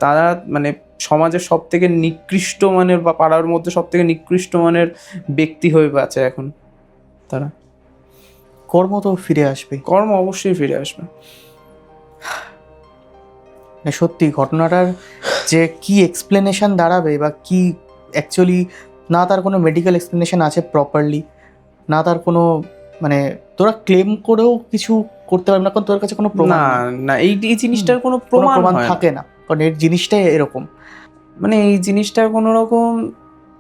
তারা মানে সমাজের সব থেকে নিকৃষ্ট মানের বা পাড়ার মধ্যে সব থেকে নিকৃষ্ট মানের ব্যক্তি হয়ে বাঁচে এখন তারা। কর্ম তো ফিরে আসবে, কর্ম অবশ্যই ফিরে আসবে। সত্যি ঘটনাটার যে কি এক্সপ্লেনেশন দাঁড়াবে বা কি অ্যাকচুয়ালি, না তার কোনো মেডিকেল এক্সপ্লেনেশন আছে প্রপারলি, না তার কোনো মানে তোরা ক্লেম করেও কিছু করতে পারবে না, কারণ তোর কাছে কোনো প্রমাণ না এই জিনিসটার কোনো প্রমাণ থাকে না, কারণ এর জিনিসটাই এরকম। মানে এই জিনিসটার কোনো রকম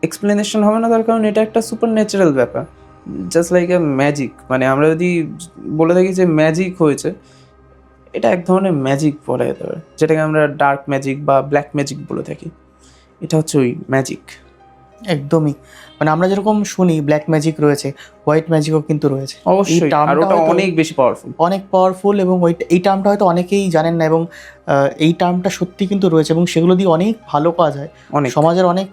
এক্সপ্লেনেশন হবে না, তার কারণ এটা একটা সুপার ন্যাচারাল ব্যাপার, জাস্ট লাইক এ ম্যাজিক। মানে আমরা যদি বলে থাকি যে ম্যাজিক হয়েছে, এটা এক ধরনের ম্যাজিক বলা যেতে পারে, যেটাকে আমরা ডার্ক ম্যাজিক বা ব্ল্যাক ম্যাজিক বলে থাকি। এটা হচ্ছে ওই ম্যাজিক। একদমই, মানে আমরা যেরকম শুনি ব্ল্যাক ম্যাজিক রয়েছে, হোয়াইট ম্যাজিকও কিন্তু রয়েছে অবশ্যই, আর ওটা অনেক বেশি পাওয়ারফুল এবং এই টার্মটা হয়তো অনেকেই জানেন না, এবং এই টার্মটা সত্যি কিন্তু রয়েছে এবং সেগুলো দিয়ে অনেক ভালো কাজ হয়, সমাজের অনেক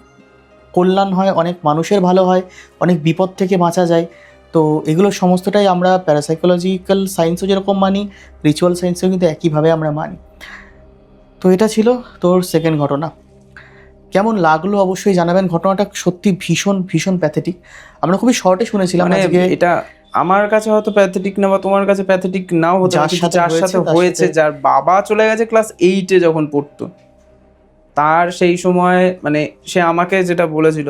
কল্যাণ হয়, অনেক মানুষের ভালো হয়, অনেক বিপদ থেকে বাঁচা যায়। তো এগুলো সমস্তটাই আমরা প্যারাসাইকোলজিক্যাল সায়েন্সও যেরকম মানি, রিচুয়াল সায়েন্সও কিন্তু একইভাবে আমরা মানি। তো এটা ছিল তোর সেকেন্ড ঘটনা। কেমন লাগলো অবশ্যই জানাবেন। ঘটনাটা সত্যি ভীষণ ভীষণ প্যাথেটিক। আমরা খুবই শর্টে শুনেছিলাম আজকে। এটা আমার কাছে হয়তো প্যাথেটিক না, বা তোমার কাছে প্যাথেটিক নাও হতে পারে, যার সাথে হয়েছে, যার বাবা চলে গেছে ক্লাস 8-এ যখন পড়তো, তার সেই সময় মানে সে আমাকে যেটা বলেছিল,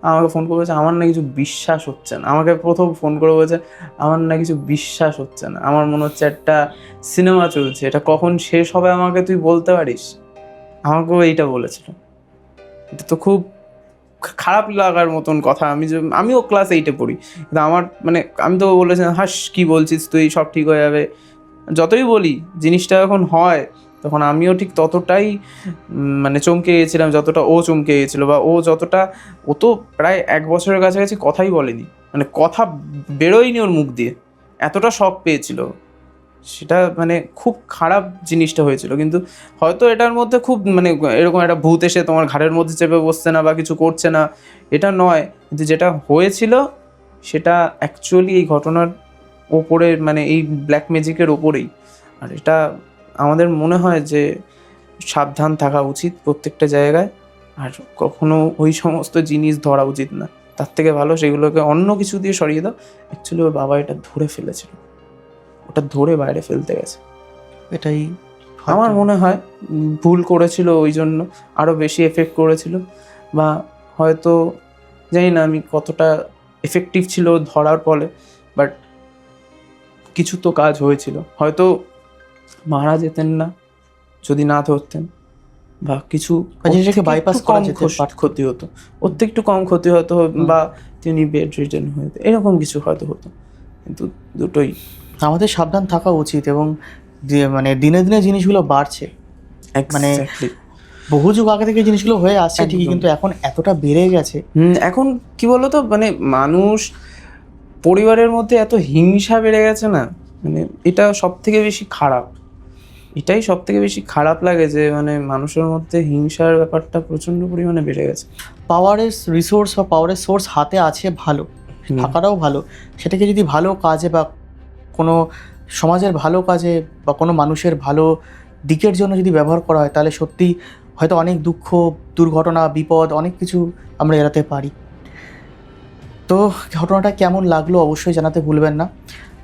আমাকে ফোন করে বলেছে আমার না কিছু বিশ্বাস হচ্ছে না। আমাকে প্রথম ফোন করে বলেছে আমার না কিছু বিশ্বাস হচ্ছে না, আমার মনে হচ্ছে একটা সিনেমা চলছে, এটা কখন শেষ হবে আমাকে তুই বলতে পারিস। আমাকেও এইটা বলেছিল। এটা তো খুব খারাপ লাগার মতন কথা। আমিও ক্লাস 8-এ পড়ি, কিন্তু আমার মানে আমি তো বলেছি হাস কি বলছিস তুই, সব ঠিক হয়ে যাবে। যতই বলি জিনিসটা যখন হয় তখন আমিও ঠিক ততটাই মানে চমকে গিয়েছিলাম যতটা ও চমকে গিয়েছিল, বা ও তো প্রায় 1 বছরের কাছাকাছি কথাই বলেনি, মানে কথা বেরোয়নি ওর মুখ দিয়ে, এতটা শক পেয়েছিল। সেটা মানে খুব খারাপ জিনিসটা হয়েছিল। কিন্তু হয়তো এটার মধ্যে খুব মানে এরকম একটা ভূত এসে তোমার ঘাড়ের মধ্যে চেপে বসছে না বা কিছু করছে না, এটা নয়। কিন্তু যেটা হয়েছিল সেটা অ্যাকচুয়ালি এই ঘটনার ওপরে, মানে এই ব্ল্যাক ম্যাজিকের ওপরেই। আর এটা আমাদের মনে হয় যে সাবধান থাকা উচিত প্রত্যেকটা জায়গায়, আর কখনো ওই সমস্ত জিনিস ধরা উচিত না। তার থেকে ভালো সেগুলোকে অন্য কিছু দিয়ে সরিয়ে দাও। অ্যাকচুয়ালি ওর বাবা এটা ধরে ফেলেছিল, ওটা ধরে বাইরে ফেলতে গেছে। এটাই আমার মনে হয় ভুল করেছিল, ওই জন্য আরও বেশি এফেক্ট করেছিল। বা হয়তো জানি না আমি কতটা এফেক্টিভ ছিল ধরার ফলে, বাট কিছু তো কাজ হয়েছিল। হয়তো মারা যেতেন না যদি না ধরতেন, বা কিছু বাইপাস ক্ষতি হতো, ওর থেকে একটু কম ক্ষতি হতো, বা তিনি বেড রিডেন হতো, এরকম কিছু হয়তো হতো। কিন্তু দুটোই আমাদের সাবধান থাকা উচিত। এবং মানে দিনে দিনে জিনিসগুলো বাড়ছে, মানে Exactly. বহু যুগ আগে থেকে জিনিসগুলো হয়ে আসছে ঠিকই, একদম। কিন্তু এখন এতটা বেড়ে গেছে। এখন কি বলতো, মানে মানুষ পরিবারের মধ্যে এত হিংসা বেড়ে গেছে না, মানে এটা সব থেকে বেশি খারাপ। এটাই সব থেকে বেশি খারাপ লাগে যে মানে মানুষের মধ্যে হিংসার ব্যাপারটা প্রচন্ড পরিমাণে বেড়ে গেছে। পাওয়ারের রিসোর্স বা পাওয়ারের সোর্স হাতে আছে ভালো, থাকাটাও ভালো, সেটাকে যদি ভালো কাজে বা কোনো সমাজের ভালো কাজে বা কোনো মানুষের ভালো দিকের জন্য যদি ব্যবহার করা হয়, তাহলে সত্যি হয়তো অনেক দুঃখ, দুর্ঘটনা, বিপদ অনেক কিছু আমরা এড়াতে পারি। তো ঘটনাটা কেমন লাগলো অবশ্যই জানাতে ভুলবেন না।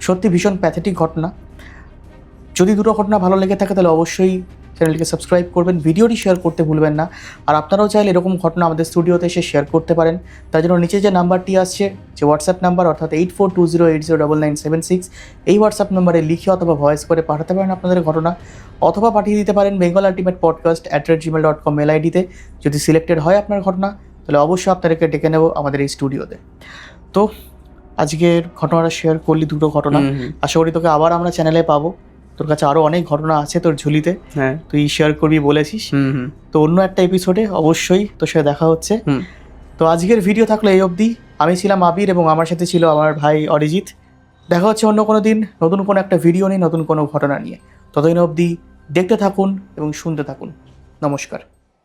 সত্যি ভীষণ প্যাথেটিক ঘটনা। যদি দুটো ঘটনা ভালো লেগে থাকে তাহলে অবশ্যই চ্যানেলটিকে সাবস্ক্রাইব করবেন, ভিডিওটি শেয়ার করতে ভুলবেন না। আর আপনারাও চাইলে এরকম ঘটনা আমাদের স্টুডিওতে এসে শেয়ার করতে পারেন। তার জন্য নিচে যে নাম্বারটি আসছে, যে হোয়াটসঅ্যাপ নাম্বার, অর্থাৎ 8420809976, এই হোয়াটসঅ্যাপ নাম্বারে লিখে অথবা ভয়েস করে পাঠাতে পারেন আপনাদের ঘটনা, অথবা পাঠিয়ে দিতে পারেন bengalultimatepodcast@gmail.com মেল আইডিতে। যদি সিলেক্টেড হয় আপনার ঘটনা, তাহলে অবশ্যই আপনাদেরকে ডেকে নেব আমাদের এই স্টুডিওতে। তো আজকের ঘটনাটা শেয়ার করলি, দুটো ঘটনা। আশা করি তোকে আবার আমরা চ্যানেলে পাবো। তোর কাছে আরও অনেক ঘটনা আছে তোর ঝুলিতে, হ্যাঁ, তুই শেয়ার করবি বলেছিস। তো অন্য একটা এপিসোডে অবশ্যই তোর সাথে দেখা হচ্ছে। তো আজকের ভিডিও থাকলো এই অবধি। আমি ছিলাম আবির এবং আমার সাথে ছিল আমার ভাই অরিজিৎ। দেখা হচ্ছে অন্য কোনো দিন নতুন কোনো একটা ভিডিও নিয়ে, নতুন কোনো ঘটনা নিয়ে। ততদিন অবধি দেখতে থাকুন এবং শুনতে থাকুন। নমস্কার।